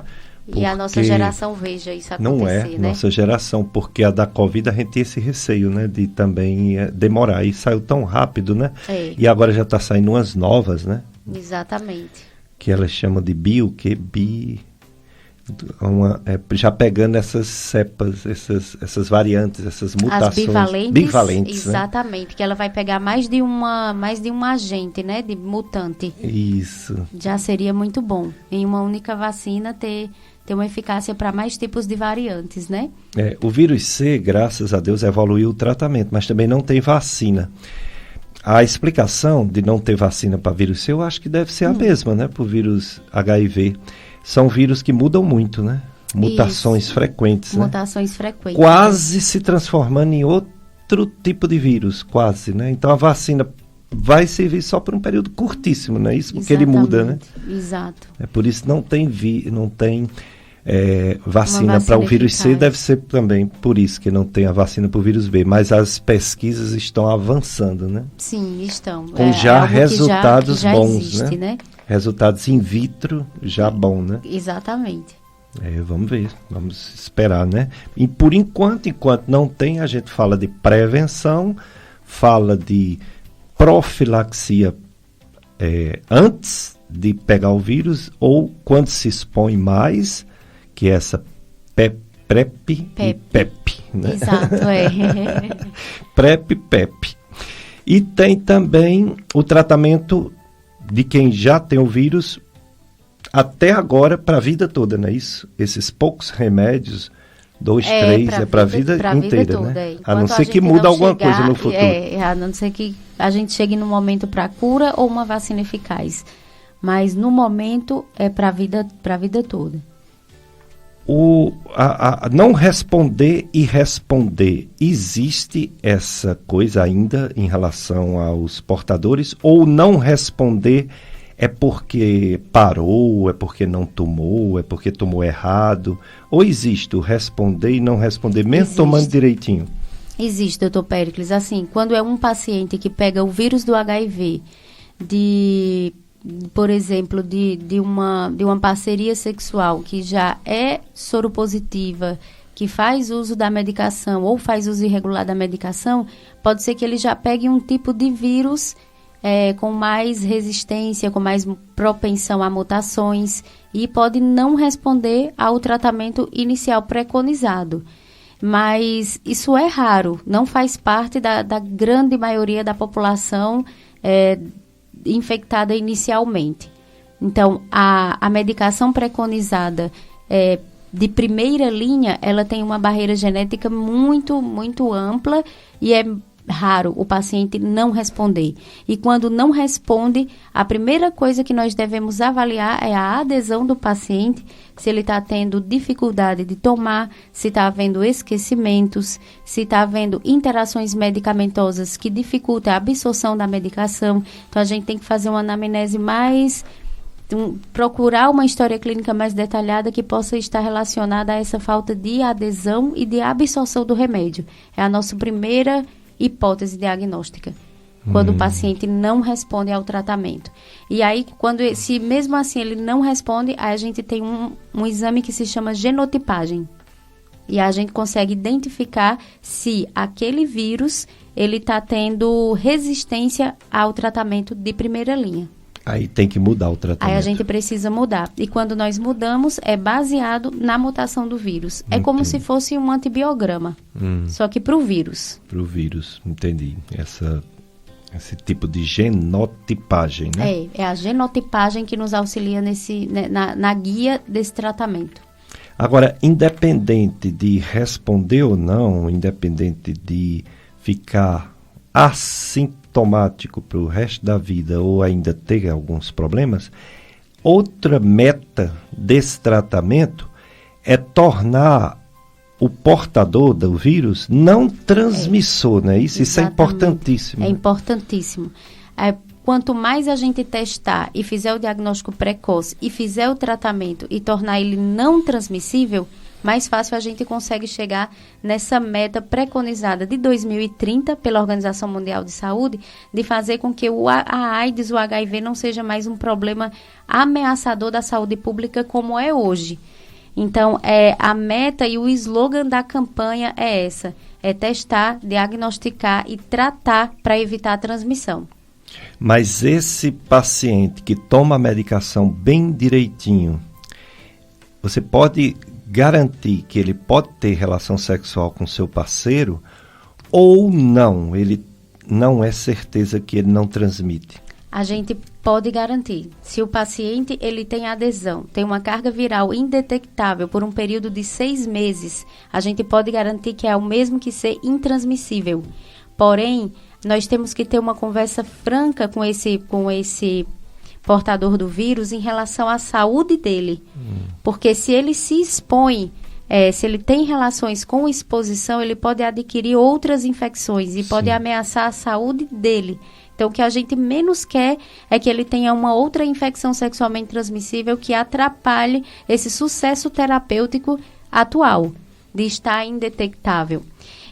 E a nossa geração veja isso acontecer, não é, né? Nossa geração, porque a da Covid a gente tinha esse receio, né? De também demorar. E saiu tão rápido, né? É. E agora já está saindo umas novas, né? Exatamente. Que elas chamam de já pegando essas cepas, essas variantes, essas mutações. As bivalentes, exatamente, né? Que ela vai pegar mais de um agente, né? De mutante. Isso. Já seria muito bom, em uma única vacina, ter uma eficácia para mais tipos de variantes, né? O vírus C, graças a Deus, evoluiu o tratamento, mas também não tem vacina. A explicação de não ter vacina para vírus C, eu acho que deve ser a mesma, né? Para o vírus HIV. São vírus que mudam muito, né? Mutações frequentes, né? Mutações frequentes. Quase se transformando em outro tipo de vírus, quase, né? Então a vacina vai servir só por um período curtíssimo, não é isso? Porque ele muda, né? Exato. É por isso que não tem vacina para o vírus C, deve ser também por isso que não tem a vacina para o vírus B, mas as pesquisas estão avançando, né? Sim, estão. Com já resultados que já bons, existe, né? Resultados in vitro já bom, né? Exatamente. Vamos ver, vamos esperar, né? E por enquanto não tem, a gente fala de prevenção, fala de profilaxia antes de pegar o vírus ou quando se expõe mais, que é essa PrEP e PEP, né? Exato, PrEP e PEP. E tem também o tratamento de quem já tem o vírus até agora para a vida toda, não é isso? Esses poucos remédios, 2, 3, para a vida inteira, toda, né? A não ser que mude alguma coisa no futuro. A não ser que a gente chegue no momento para cura ou uma vacina eficaz. Mas no momento é para a vida toda. Não responder e responder, existe essa coisa ainda em relação aos portadores? Ou não responder é porque parou, é porque não tomou, é porque tomou errado? Ou existe o responder e não responder, mesmo tomando direitinho? Existe, doutor Péricles. Assim, quando é um paciente que pega o vírus do HIV, por exemplo, de uma parceria sexual que já é soropositiva, que faz uso da medicação ou faz uso irregular da medicação, pode ser que ele já pegue um tipo de vírus com mais resistência, com mais propensão a mutações e pode não responder ao tratamento inicial preconizado. Mas isso é raro, não faz parte da grande maioria da população infectada inicialmente. Então, a medicação preconizada de primeira linha, ela tem uma barreira genética muito, muito ampla e é raro o paciente não responder. E quando não responde, a primeira coisa que nós devemos avaliar é a adesão do paciente, se ele está tendo dificuldade de tomar, se está havendo esquecimentos, se está havendo interações medicamentosas que dificultam a absorção da medicação. Então, a gente tem que fazer uma anamnese procurar uma história clínica mais detalhada que possa estar relacionada a essa falta de adesão e de absorção do remédio. É a nossa primeira hipótese diagnóstica, quando o paciente não responde ao tratamento. E aí, se mesmo assim ele não responde, aí a gente tem um exame que se chama genotipagem. E a gente consegue identificar se aquele vírus ele está tendo resistência ao tratamento de primeira linha. Aí tem que mudar o tratamento. Aí a gente precisa mudar. E quando nós mudamos, é baseado na mutação do vírus. É como se fosse um antibiograma, só que para o vírus. Para o vírus, entendi. Esse tipo de genotipagem, né? É a genotipagem que nos auxilia na guia desse tratamento. Agora, independente de responder ou não, independente de ficar assintomático para o resto da vida ou ainda ter alguns problemas, outra meta desse tratamento é tornar o portador do vírus não transmissor, né? Isso é importantíssimo. É importantíssimo. Quanto mais a gente testar e fizer o diagnóstico precoce e fizer o tratamento e tornar ele não transmissível, mais fácil a gente consegue chegar nessa meta preconizada de 2030 pela Organização Mundial de Saúde, de fazer com que a AIDS, o HIV não seja mais um problema ameaçador da saúde pública como é hoje. Então, a meta e o slogan da campanha é essa, é testar, diagnosticar e tratar para evitar a transmissão. Mas esse paciente que toma a medicação bem direitinho, você pode garantir que ele pode ter relação sexual com seu parceiro ou não? Ele não é certeza que ele não transmite? A gente pode garantir. Se o paciente ele tem adesão, tem uma carga viral indetectável por um período de 6 meses, a gente pode garantir que é o mesmo que ser intransmissível. Porém, nós temos que ter uma conversa franca com esse portador do vírus em relação à saúde dele. Porque se ele se expõe, se ele tem relações com exposição, ele pode adquirir outras infecções e pode ameaçar a saúde dele. Então, o que a gente menos quer é que ele tenha uma outra infecção sexualmente transmissível que atrapalhe esse sucesso terapêutico atual, de estar indetectável.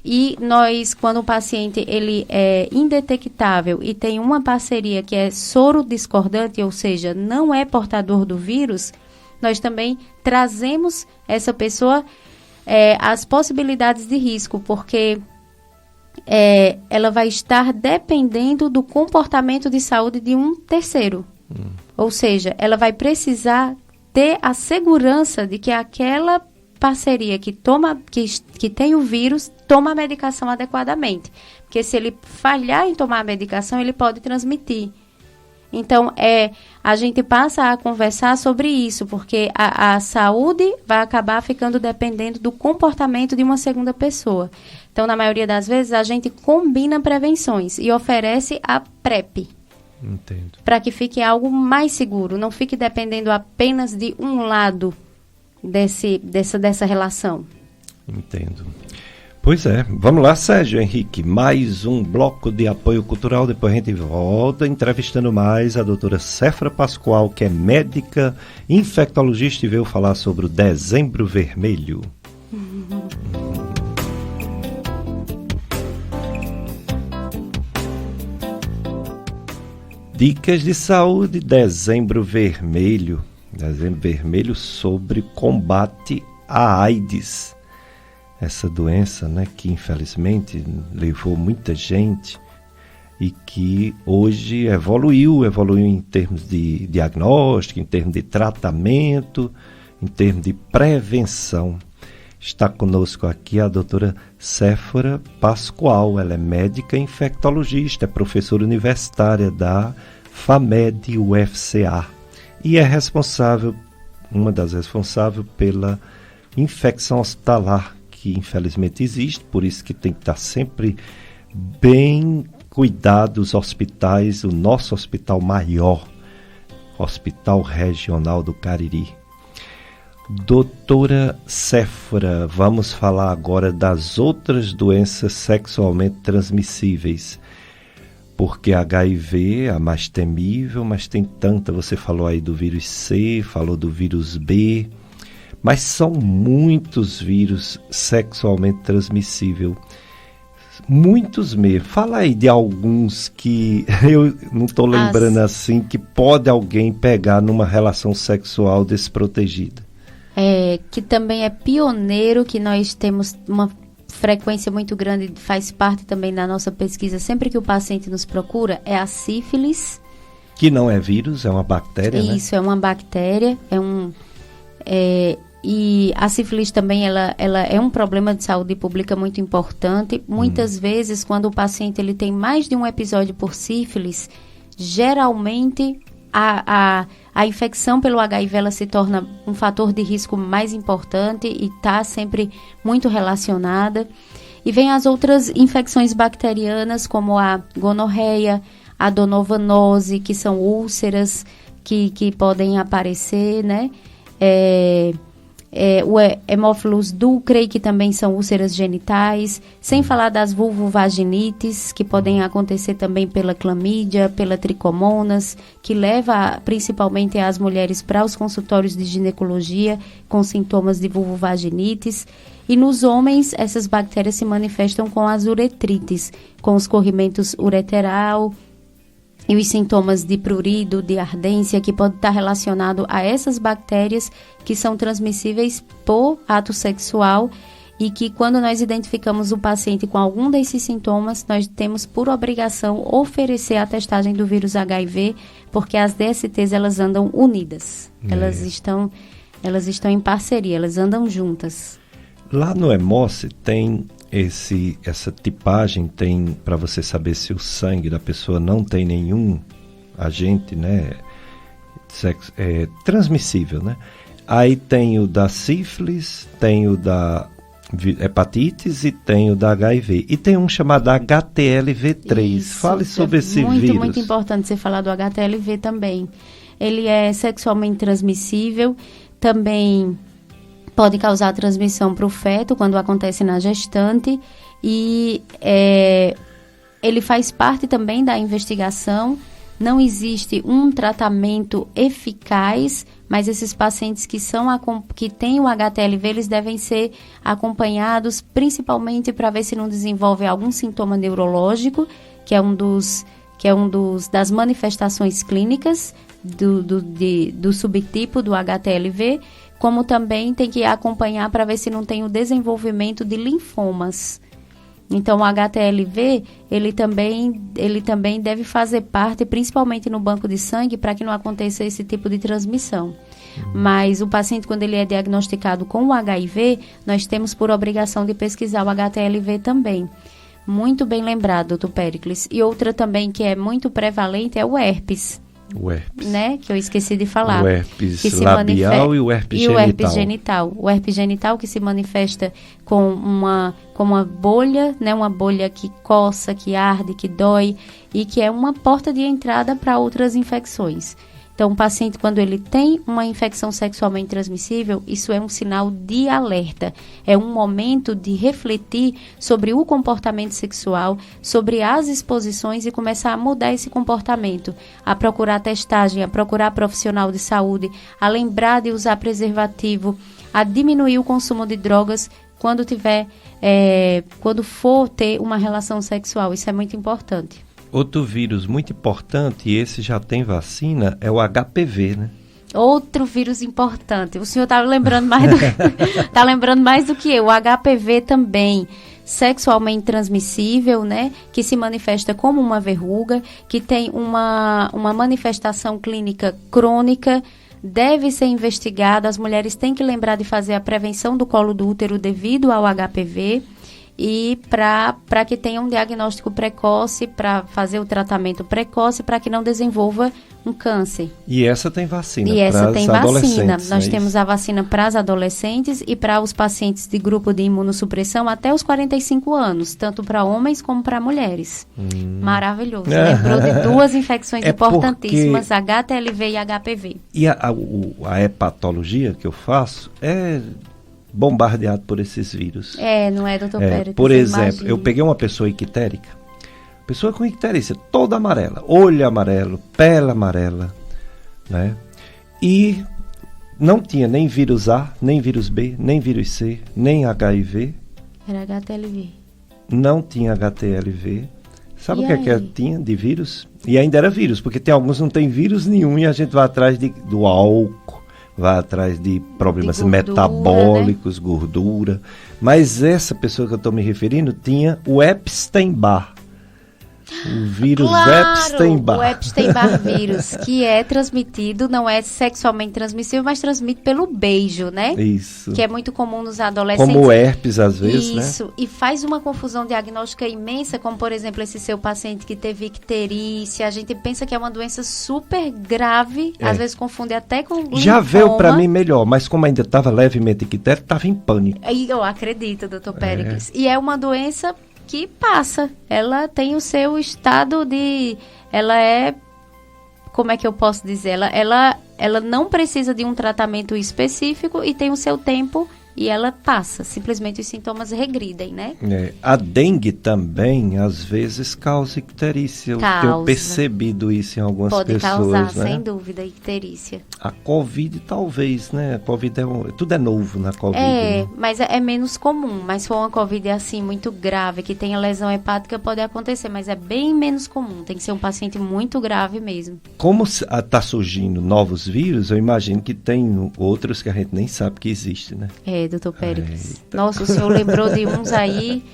E nós, quando o paciente ele é indetectável e tem uma parceria que é soro discordante, ou seja, não é portador do vírus, nós também trazemos essa pessoa as possibilidades de risco, porque ela vai estar dependendo do comportamento de saúde de um terceiro. Ou seja, ela vai precisar ter a segurança de que aquela parceria que tem o vírus toma a medicação adequadamente. Porque se ele falhar em tomar a medicação, ele pode transmitir. Então, a gente passa a conversar sobre isso, porque a saúde vai acabar ficando dependendo do comportamento de uma segunda pessoa. Então, na maioria das vezes, a gente combina prevenções e oferece a PrEP. Entendo. Para que fique algo mais seguro, não fique dependendo apenas de um lado dessa relação. Entendo. Pois é. Vamos lá, Sérgio Henrique. Mais um bloco de apoio cultural. Depois a gente volta entrevistando mais a doutora Séfora Pascoal, que é médica infectologista e veio falar sobre o Dezembro Vermelho. Dicas de saúde, Dezembro Vermelho. Dezembro Vermelho sobre combate à AIDS. Essa doença, né, que infelizmente levou muita gente e que hoje evoluiu em termos de diagnóstico, em termos de tratamento, em termos de prevenção. Está conosco aqui a doutora Séfora Pascoal. Ela é médica infectologista, é professora universitária da FAMED UFCA e é uma das responsáveis pela infecção hospitalar, que infelizmente existe, por isso que tem que estar sempre bem cuidado os hospitais, o nosso hospital maior, Hospital Regional do Cariri. Doutora Séfora, vamos falar agora das outras doenças sexualmente transmissíveis, porque HIV é a mais temível, mas tem tanta, você falou aí do vírus C, falou do vírus B, mas são muitos vírus sexualmente transmissíveis. Muitos mesmo. Fala aí de alguns que eu não estou lembrando assim, que pode alguém pegar numa relação sexual desprotegida. Que também é pioneiro, que nós temos uma frequência muito grande, faz parte também da nossa pesquisa, sempre que o paciente nos procura, é a sífilis, Que não é vírus, é uma bactéria, Isso, é uma bactéria, e a sífilis também, ela é um problema de saúde pública muito importante. Muitas vezes, quando o paciente ele tem mais de um episódio por sífilis, geralmente a infecção pelo HIV ela se torna um fator de risco mais importante e está sempre muito relacionada. E vem as outras infecções bacterianas, como a gonorreia, a donovanose, que são úlceras que podem aparecer, né? O Haemophilus ducreyi, que também são úlceras genitais, sem falar das vulvovaginites, que podem acontecer também pela clamídia, pela tricomonas, que leva principalmente as mulheres para os consultórios de ginecologia com sintomas de vulvovaginites. E nos homens, essas bactérias se manifestam com as uretrites, com os corrimentos ureteral, e os sintomas de prurido, de ardência, que pode estar relacionado a essas bactérias que são transmissíveis por ato sexual e que quando nós identificamos o paciente com algum desses sintomas, nós temos por obrigação oferecer a testagem do vírus HIV, porque as DSTs elas andam unidas, elas estão em parceria, elas andam juntas. Lá no Hemoce tem essa tipagem, tem para você saber se o sangue da pessoa não tem nenhum agente, né, transmissível, né? Aí tem o da sífilis, tem o da hepatites e tem o da HIV. E tem um chamado HTLV3. Isso, fale sobre esse vírus. Muito importante você falar do HTLV também. Ele é sexualmente transmissível, também pode causar transmissão para o feto quando acontece na gestante e ele faz parte também da investigação. Não existe um tratamento eficaz, mas esses pacientes que têm o HTLV, eles devem ser acompanhados principalmente para ver se não desenvolve algum sintoma neurológico, que é das manifestações clínicas do subtipo do HTLV, como também tem que acompanhar para ver se não tem o desenvolvimento de linfomas. Então, o HTLV, ele também deve fazer parte, principalmente no banco de sangue, para que não aconteça esse tipo de transmissão. Mas o paciente, quando ele é diagnosticado com o HIV, nós temos por obrigação de pesquisar o HTLV também. Muito bem lembrado, doutor Péricles. E outra também que é muito prevalente é o herpes. O herpes. Né? Que eu esqueci de falar. O herpes labial e o herpes genital. O herpes genital. O herpes genital que se manifesta com uma bolha, né? Uma bolha que coça, que arde, que dói e que é uma porta de entrada para outras infecções. Então, o paciente, quando ele tem uma infecção sexualmente transmissível, isso é um sinal de alerta. É um momento de refletir sobre o comportamento sexual, sobre as exposições e começar a mudar esse comportamento, a procurar testagem, a procurar profissional de saúde, a lembrar de usar preservativo, a diminuir o consumo de drogas quando for ter uma relação sexual. Isso é muito importante. Outro vírus muito importante, e esse já tem vacina, é o HPV, né? Outro vírus importante. O senhor está lembrando mais do que eu. O HPV também, sexualmente transmissível, né? Que se manifesta como uma verruga, que tem uma manifestação clínica crônica, deve ser investigado. As mulheres têm que lembrar de fazer a prevenção do colo do útero devido ao HPV. E para que tenha um diagnóstico precoce, para fazer o tratamento precoce, para que não desenvolva um câncer. E essa tem vacina para adolescentes. Nós temos a vacina para as adolescentes e para os pacientes de grupo de imunossupressão até os 45 anos, tanto para homens como para mulheres. Maravilhoso. Lembrou de duas infecções importantíssimas, HTLV e HPV. E a hepatologia que eu faço é bombardeado por esses vírus. Não é, doutor Pérez? Por exemplo, eu peguei uma pessoa ictérica, pessoa com icterícia, toda amarela, olho amarelo, pele amarela, né? E não tinha nem vírus A, nem vírus B, nem vírus C, nem HIV. Era HTLV. Não tinha HTLV. Sabe o que é que tinha de vírus? E ainda era vírus, porque tem alguns que não tem vírus nenhum e a gente vai atrás do álcool, vai atrás de problemas de gordura, metabólicos, né? Gordura. Mas essa pessoa que eu estou me referindo tinha o Epstein-Barr. O vírus Claro, Epstein-Barr. o Epstein-Barr vírus, que é transmitido, não é sexualmente transmissível, mas transmite pelo beijo, né? Isso. Que é muito comum nos adolescentes. Como herpes, às vezes, né? Isso, e faz uma confusão diagnóstica imensa, como, por exemplo, esse seu paciente que teve icterícia. A gente pensa que é uma doença super grave, às vezes confunde até com linfoma. Já veio para mim melhor, mas como ainda estava levemente ictérico, estava em pânico. E eu acredito, doutor Péricles. E é uma doença que passa. Ela tem o seu estado de... Ela é... Como é que eu posso dizer? Ela não precisa de um tratamento específico e tem o seu tempo e ela passa. Simplesmente os sintomas regridem, né? A dengue também, às vezes, causa icterícia. Eu tenho percebido isso em algumas pessoas. Pode causar, né? sem dúvida, icterícia. A Covid, talvez, né? A Covid tudo é novo na Covid. Né? Mas é menos comum. Mas se for uma Covid assim, muito grave, que tenha lesão hepática, pode acontecer. Mas é bem menos comum. Tem que ser um paciente muito grave mesmo. Como está surgindo novos vírus, eu imagino que tem outros que a gente nem sabe que existe, né? Doutor Péricles. Nossa, o senhor lembrou de uns aí.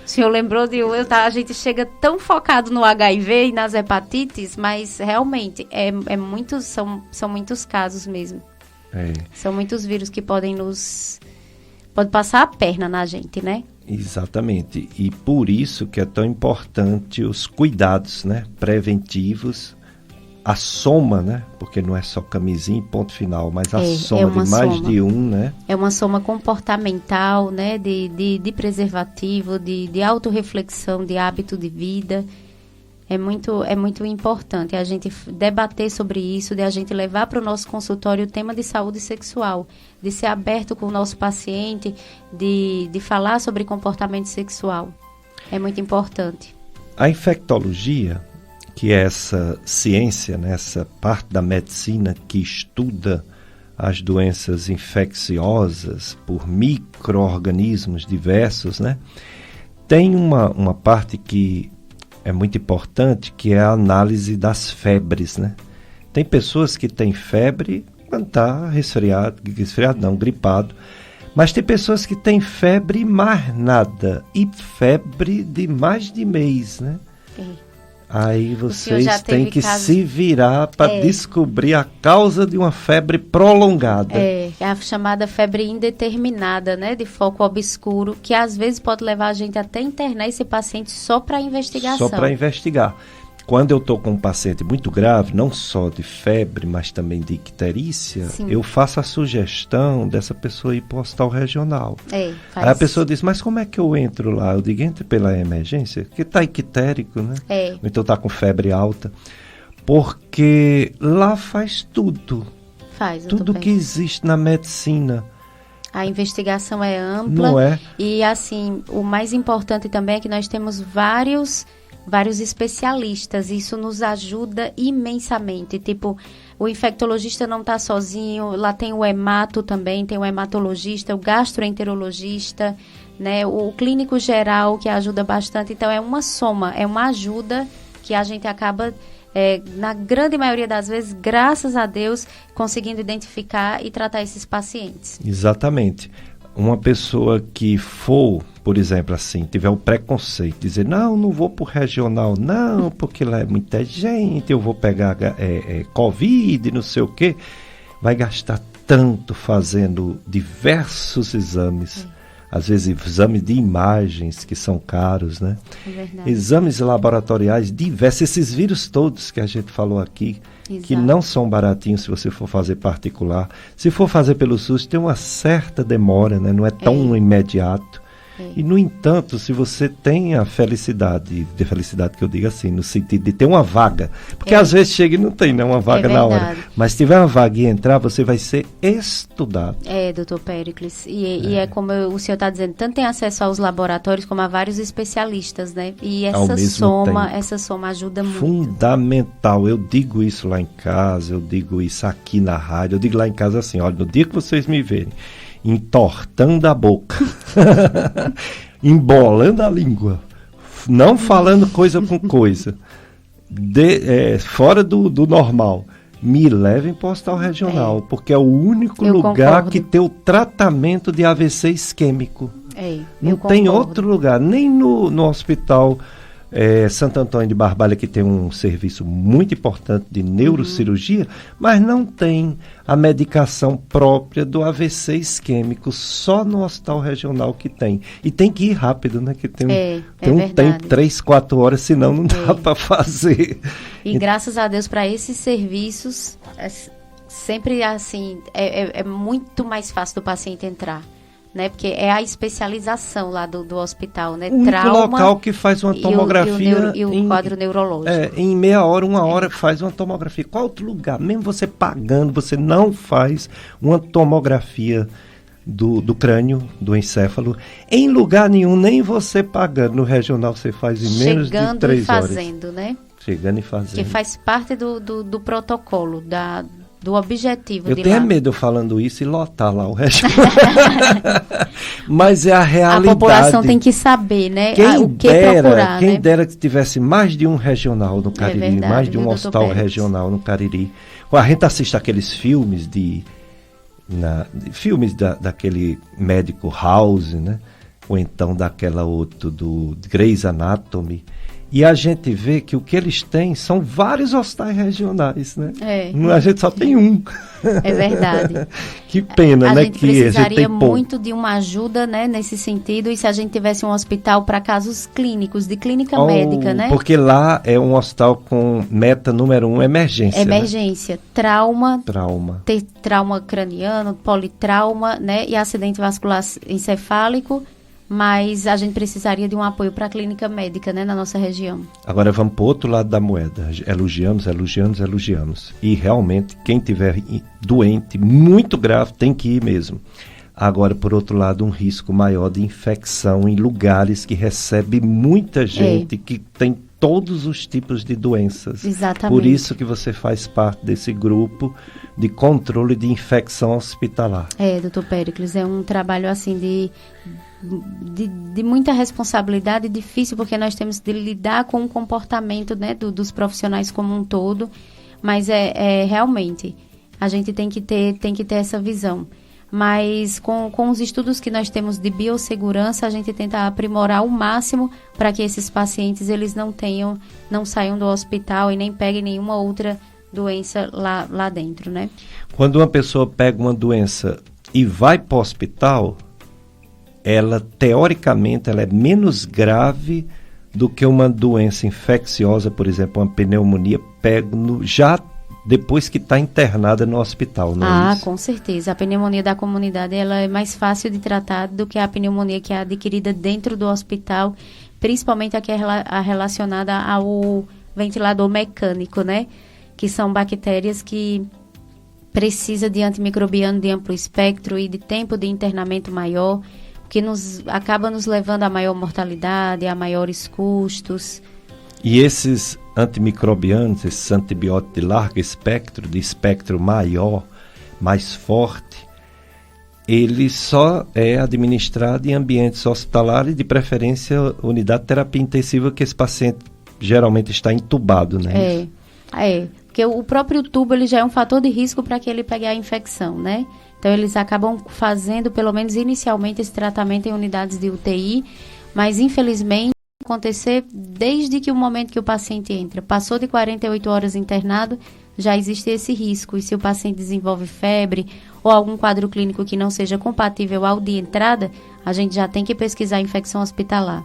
O senhor lembrou de um. A gente chega tão focado no HIV e nas hepatites, mas realmente são muitos casos mesmo. São muitos vírus que podem pode passar a perna na gente, né? Exatamente. E por isso que é tão importante os cuidados, né, preventivos. A soma, né? Porque não é só camisinha e ponto final, mas a soma de mais de um, né? É uma soma comportamental, né? De preservativo, de autorreflexão, de hábito de vida. É muito importante a gente debater sobre isso, de a gente levar para o nosso consultório o tema de saúde sexual, de ser aberto com o nosso paciente, de falar sobre comportamento sexual. É muito importante. A infectologia, que é essa ciência, né, essa parte da medicina que estuda as doenças infecciosas por micro-organismos diversos, né, tem uma parte que é muito importante, que é a análise das febres, né? Tem pessoas que têm febre quando está gripado, mas tem pessoas que têm febre e mais nada, e febre de mais de mês, né? Aí vocês têm que se virar para descobrir a causa de uma febre prolongada. É a chamada febre indeterminada, né? De foco obscuro, que às vezes pode levar a gente até internar esse paciente só para investigação. Só para investigar. Quando eu estou com um paciente muito grave, não só de febre, mas também de icterícia, eu faço a sugestão dessa pessoa ir para o hospital regional. Aí a pessoa diz, mas como é que eu entro lá? Eu digo, entre pela emergência, porque está ictérico, né? Ou então está com febre alta. Porque lá faz tudo. Tudo que existe na medicina. A investigação é ampla. Não é? E assim, o mais importante também é que nós temos vários especialistas, isso nos ajuda imensamente, tipo, o infectologista não está sozinho, lá tem o hemato também, tem o hematologista, o gastroenterologista, né, o clínico geral que ajuda bastante, então é uma soma, é uma ajuda que a gente acaba, na grande maioria das vezes, graças a Deus, conseguindo identificar e tratar esses pacientes. Exatamente. Uma pessoa que for, por exemplo, assim, tiver o preconceito, dizer, não vou pro regional, não, porque lá é muita gente, eu vou pegar Covid, não sei o quê, vai gastar tanto fazendo diversos exames, às vezes exames de imagens que são caros, né? É verdade. Exames laboratoriais diversos, esses vírus todos que a gente falou aqui, que não são baratinhos se você for fazer particular. Se for fazer pelo SUS, tem uma certa demora, né? Não é tão imediato. E, no entanto, se você tem a felicidade que eu digo assim, no sentido de ter uma vaga, porque às vezes chega e não tem uma vaga na hora, mas se tiver uma vaga e entrar, você vai ser estudado. Doutor Péricles, e é como o senhor está dizendo, tanto tem acesso aos laboratórios como a vários especialistas, né? E essa soma ajuda muito. Fundamental, eu digo isso lá em casa, eu digo isso aqui na rádio, eu digo lá em casa assim, olha, no dia que vocês me verem entortando a boca, embolando a língua, não falando coisa com coisa, fora do normal, me levem para o hospital regional, porque é o único lugar que tem o tratamento de AVC isquêmico. Não tem outro lugar, nem no hospital Santo Antônio de Barbalha, que tem um serviço muito importante de neurocirurgia, mas não tem a medicação própria do AVC isquêmico, só no hospital regional que tem. E tem que ir rápido, né? Que tem um tempo, 3, 4 horas, senão não dá para fazer. E graças a Deus, para esses serviços, sempre assim, é muito mais fácil do paciente entrar. Né? Porque é a especialização lá do hospital, né? O único local que faz uma tomografia e o quadro neurológico. Em meia hora, 1 hora faz uma tomografia. Qual outro lugar? Mesmo você pagando, você não faz uma tomografia do crânio, do encéfalo. Em lugar nenhum, nem você pagando. No regional você faz em menos de 3 horas. Chegando e fazendo, né? Chegando e fazendo. Que faz parte do protocolo, do objetivo. Eu tenho medo falando isso e lotar lá o resto. Mas é a realidade. A população tem que saber, né? O que procurar. Quem dera que tivesse mais de um regional no Cariri, verdade, mais de um hospital regional no Cariri. A gente assiste aqueles filmes daquele médico House, né? Ou então daquela outra do Grey's Anatomy. E a gente vê que o que eles têm são vários hospitais regionais, né? A gente só tem um. É verdade. Que pena, né? A gente precisaria muito de uma ajuda, né, nesse sentido, e se a gente tivesse um hospital para casos clínicos, de clínica médica, né? Porque lá é um hospital com meta número 1, emergência. Emergência, né? Trauma, trauma craniano, politrauma, né? E acidente vascular encefálico. Mas a gente precisaria de um apoio para a clínica médica, né, na nossa região. Agora vamos para o outro lado da moeda. Elogiamos. E realmente, quem tiver doente, muito grave, tem que ir mesmo. Agora, por outro lado, um risco maior de infecção em lugares que recebe muita gente, que tem todos os tipos de doenças. Exatamente. Por isso que você faz parte desse grupo de controle de infecção hospitalar. Doutor Péricles, é um trabalho assim de muita responsabilidade, difícil, porque nós temos de lidar com o comportamento, né, dos profissionais como um todo, mas realmente a gente tem que ter essa visão. Mas com os estudos que nós temos de biossegurança, a gente tenta aprimorar ao máximo para que esses pacientes eles não saiam do hospital e nem peguem nenhuma outra doença lá dentro, né? Quando uma pessoa pega uma doença e vai para o hospital, ela, teoricamente, ela é menos grave do que uma doença infecciosa, por exemplo, uma pneumonia, já depois que está internada no hospital, não é isso? Com certeza. A pneumonia da comunidade ela é mais fácil de tratar do que a pneumonia que é adquirida dentro do hospital, principalmente a relacionada ao ventilador mecânico, né? Que são bactérias que precisam de antimicrobiano de amplo espectro e de tempo de internamento maior, que acaba nos levando a maior mortalidade, a maiores custos. E esses antimicrobianos, esses antibióticos de largo espectro, de espectro maior, mais forte, ele só é administrado em ambientes hospitalares, de preferência unidade de terapia intensiva, que esse paciente geralmente está entubado, né? Porque o próprio tubo ele já é um fator de risco para que ele pegue a infecção, né? Então, eles acabam fazendo, pelo menos inicialmente, esse tratamento em unidades de UTI, mas, infelizmente, acontecer desde que o momento que o paciente entra. Passou de 48 horas internado, já existe esse risco. E se o paciente desenvolve febre ou algum quadro clínico que não seja compatível ao de entrada, a gente já tem que pesquisar a infecção hospitalar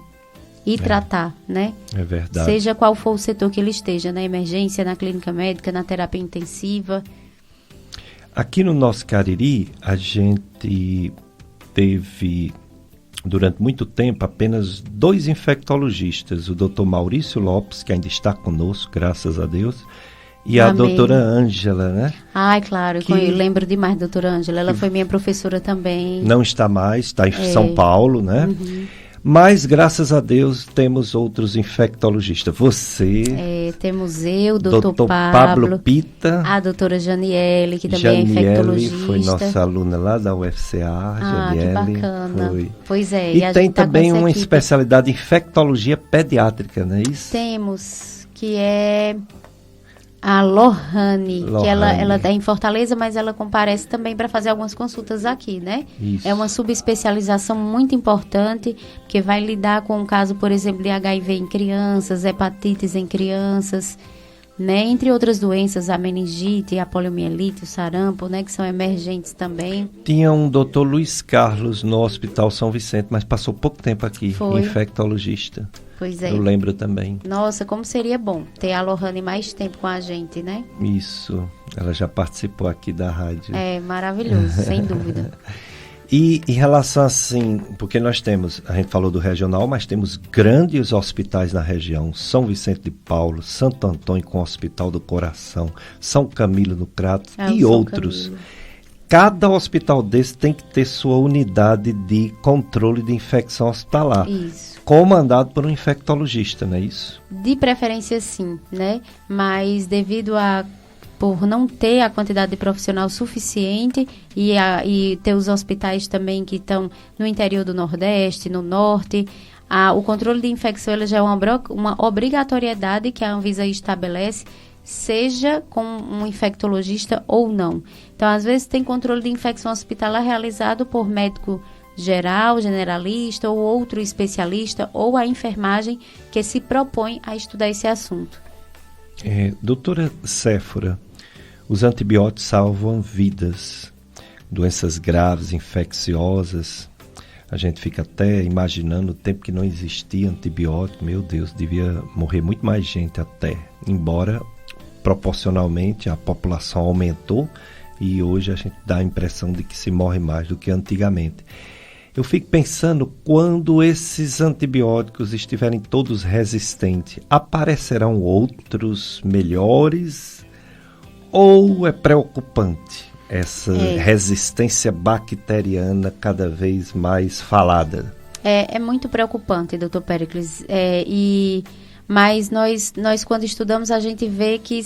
e tratar, né? É verdade. Seja qual for o setor que ele esteja, na emergência, na clínica médica, na terapia intensiva. Aqui no nosso Cariri, a gente teve, durante muito tempo, apenas 2 infectologistas, o Dr. Maurício Lopes, que ainda está conosco, graças a Deus, e a doutora Ângela, né? Claro, eu lembro demais da doutora Ângela, ela foi minha professora também. Não está mais, está em São Paulo, né? Mas, graças a Deus, temos outros infectologistas. Você... temos eu, doutor Pablo Pita. A doutora Janiele, que também é infectologista. Foi nossa aluna lá da UFCA, Janiele. Que bacana. Foi. Pois é. E tem também uma especialidade em infectologia pediátrica, não é isso? Temos, que é A Lohane, que ela tá em Fortaleza, mas ela comparece também para fazer algumas consultas aqui, né? Isso. É uma subespecialização muito importante, que vai lidar com o caso, por exemplo, de HIV em crianças, hepatites em crianças, né? Entre outras doenças, a meningite, a poliomielite, o sarampo, né? Que são emergentes também. Tinha um doutor Luiz Carlos no Hospital São Vicente, mas passou pouco tempo aqui, infectologista. Pois é. Eu lembro também. Nossa, como seria bom ter a Lohane mais tempo com a gente, né? Isso, ela já participou aqui da rádio. É maravilhoso, sem dúvida. E em relação assim, porque a gente falou do regional, mas temos grandes hospitais na região, São Vicente de Paulo, Santo Antônio com o Hospital do Coração, São Camilo no Crato e outros. Camilo. Cada hospital desse tem que ter sua unidade de controle de infecção hospitalar. Isso. Comandado por um infectologista, não é isso? De preferência sim, né? Mas por não ter a quantidade de profissional suficiente e ter os hospitais também que estão no interior do Nordeste, no Norte, o controle de infecção ele já é uma obrigatoriedade que a Anvisa estabelece, seja com um infectologista ou não. Então, às vezes, tem controle de infecção hospitalar realizado por médico geral, generalista ou outro especialista ou a enfermagem que se propõe a estudar esse assunto. Doutora Séfora, os antibióticos salvam vidas, doenças graves, infecciosas. A gente fica até imaginando o tempo que não existia antibiótico. Meu Deus, devia morrer muito mais gente até, embora proporcionalmente a população aumentou e hoje a gente dá a impressão de que se morre mais do que antigamente. Eu fico pensando, quando esses antibióticos estiverem todos resistentes, aparecerão outros melhores ou é preocupante essa resistência bacteriana cada vez mais falada? É muito preocupante, doutor Péricles. Mas nós, quando estudamos, a gente vê que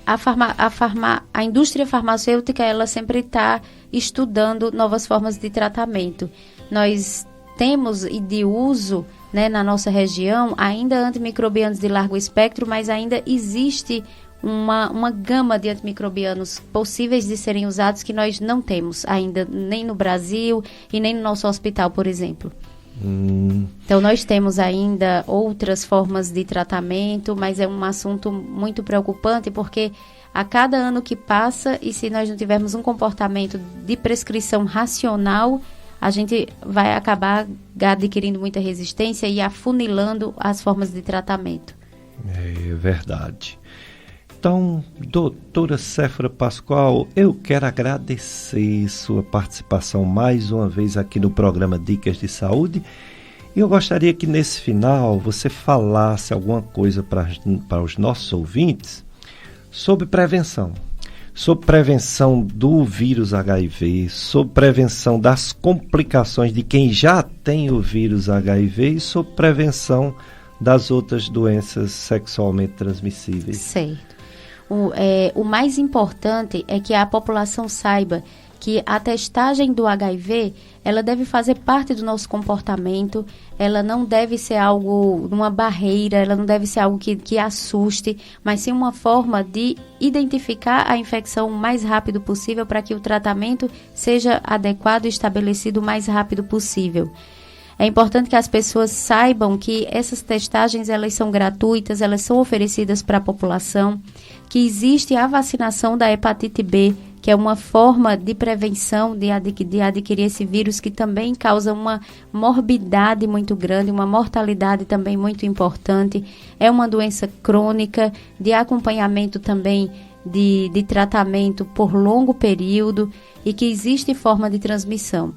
a indústria farmacêutica ela sempre está estudando novas formas de tratamento. Nós temos e de uso, né, na nossa região ainda antimicrobianos de largo espectro, mas ainda existe uma gama de antimicrobianos possíveis de serem usados que nós não temos ainda, nem no Brasil e nem no nosso hospital, por exemplo. Então, nós temos ainda outras formas de tratamento, mas é um assunto muito preocupante, porque a cada ano que passa, e se nós não tivermos um comportamento de prescrição racional, a gente vai acabar adquirindo muita resistência e afunilando as formas de tratamento. É verdade. Então, doutora Séfora Pascoal, eu quero agradecer sua participação mais uma vez aqui no programa Dicas de Saúde. E eu gostaria que nesse final você falasse alguma coisa para os nossos ouvintes sobre prevenção. Sobre prevenção do vírus HIV, sobre prevenção das complicações de quem já tem o vírus HIV e sobre prevenção das outras doenças sexualmente transmissíveis. Certo. O mais importante é que a população saiba que a testagem do HIV, ela deve fazer parte do nosso comportamento, ela não deve ser algo, uma barreira, ela não deve ser algo que assuste, mas sim uma forma de identificar a infecção o mais rápido possível para que o tratamento seja adequado e estabelecido o mais rápido possível. É importante que as pessoas saibam que essas testagens elas são gratuitas, elas são oferecidas para a população, que existe a vacinação da hepatite B, que é uma forma de prevenção de adquirir esse vírus que também causa uma morbidade muito grande, uma mortalidade também muito importante. É uma doença crônica, de acompanhamento também de tratamento por longo período e que existe forma de transmissão.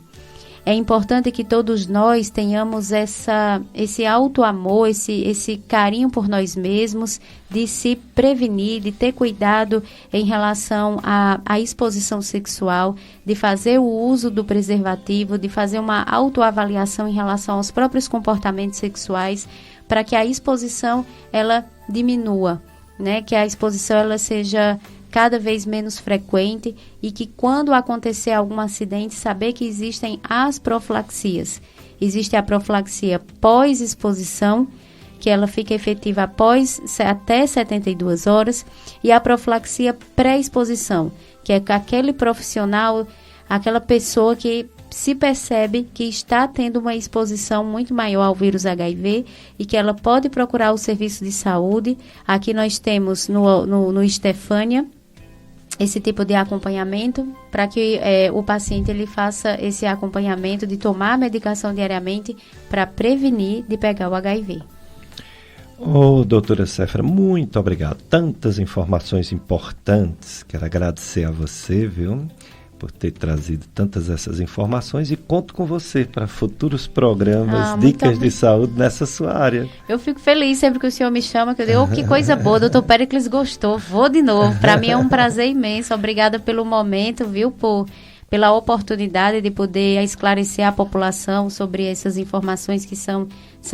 É importante que todos nós tenhamos esse auto-amor, esse carinho por nós mesmos, de se prevenir, de ter cuidado em relação à exposição sexual, de fazer o uso do preservativo, de fazer uma autoavaliação em relação aos próprios comportamentos sexuais, para que a exposição ela diminua, né? Que a exposição ela seja cada vez menos frequente e que quando acontecer algum acidente, saber que existem as profilaxias. Existe a profilaxia pós-exposição que ela fica efetiva após até 72 horas, e a profilaxia pré-exposição, que é aquele profissional, aquela pessoa que se percebe que está tendo uma exposição muito maior ao vírus HIV e que ela pode procurar o serviço de saúde. Aqui nós temos no Estefânia esse tipo de acompanhamento para que o paciente ele faça esse acompanhamento de tomar a medicação diariamente para prevenir de pegar o HIV. Doutora Séfora, muito obrigado. Tantas informações importantes. Quero agradecer a você, viu, por ter trazido tantas essas informações, e conto com você para futuros programas, dicas de saúde nessa sua área. Eu fico feliz sempre que o senhor me chama, que eu digo, que coisa boa, doutor Péricles gostou, vou de novo. Para mim é um prazer imenso. Obrigada pelo momento, viu, pela oportunidade de poder esclarecer a população sobre essas informações que são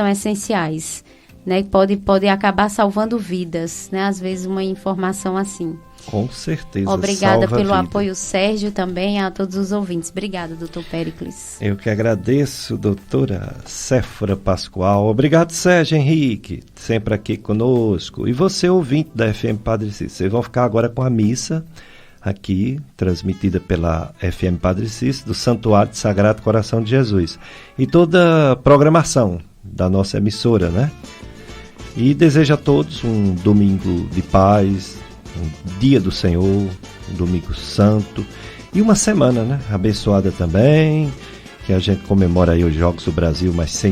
essenciais, né? Pode acabar salvando vidas, né? Às vezes uma informação assim. Com certeza. Obrigada pelo apoio, Sérgio, também a todos os ouvintes. Obrigada, doutor Péricles. Eu que agradeço, doutora Séfora Pascoal. Obrigado, Sérgio Henrique, sempre aqui conosco. E você, ouvinte da FM Padre Cícero, vocês vão ficar agora com a missa aqui, transmitida pela FM Padre Cícero, do Santuário de Sagrado Coração de Jesus. E toda a programação da nossa emissora, né? E desejo a todos um domingo de paz, um dia do Senhor, um domingo santo e uma semana, né, abençoada também, que a gente comemora aí os Jogos do Brasil, mas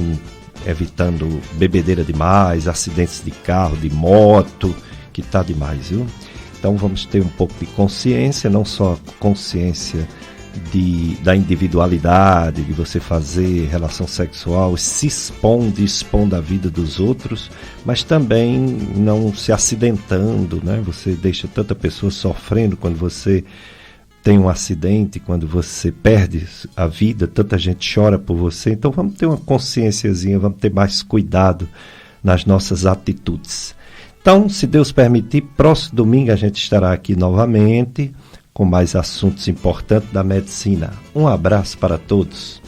evitando bebedeira demais, acidentes de carro, de moto, que tá demais, viu? Então vamos ter um pouco de consciência, não só consciência da individualidade, de você fazer relação sexual, se expondo a vida dos outros, mas também não se acidentando, né? Você deixa tanta pessoa sofrendo quando você tem um acidente, quando você perde a vida, tanta gente chora por você. Então vamos ter uma consciênciazinha, vamos ter mais cuidado nas nossas atitudes. Então, se Deus permitir, próximo domingo a gente estará aqui novamente com mais assuntos importantes da medicina. Um abraço para todos.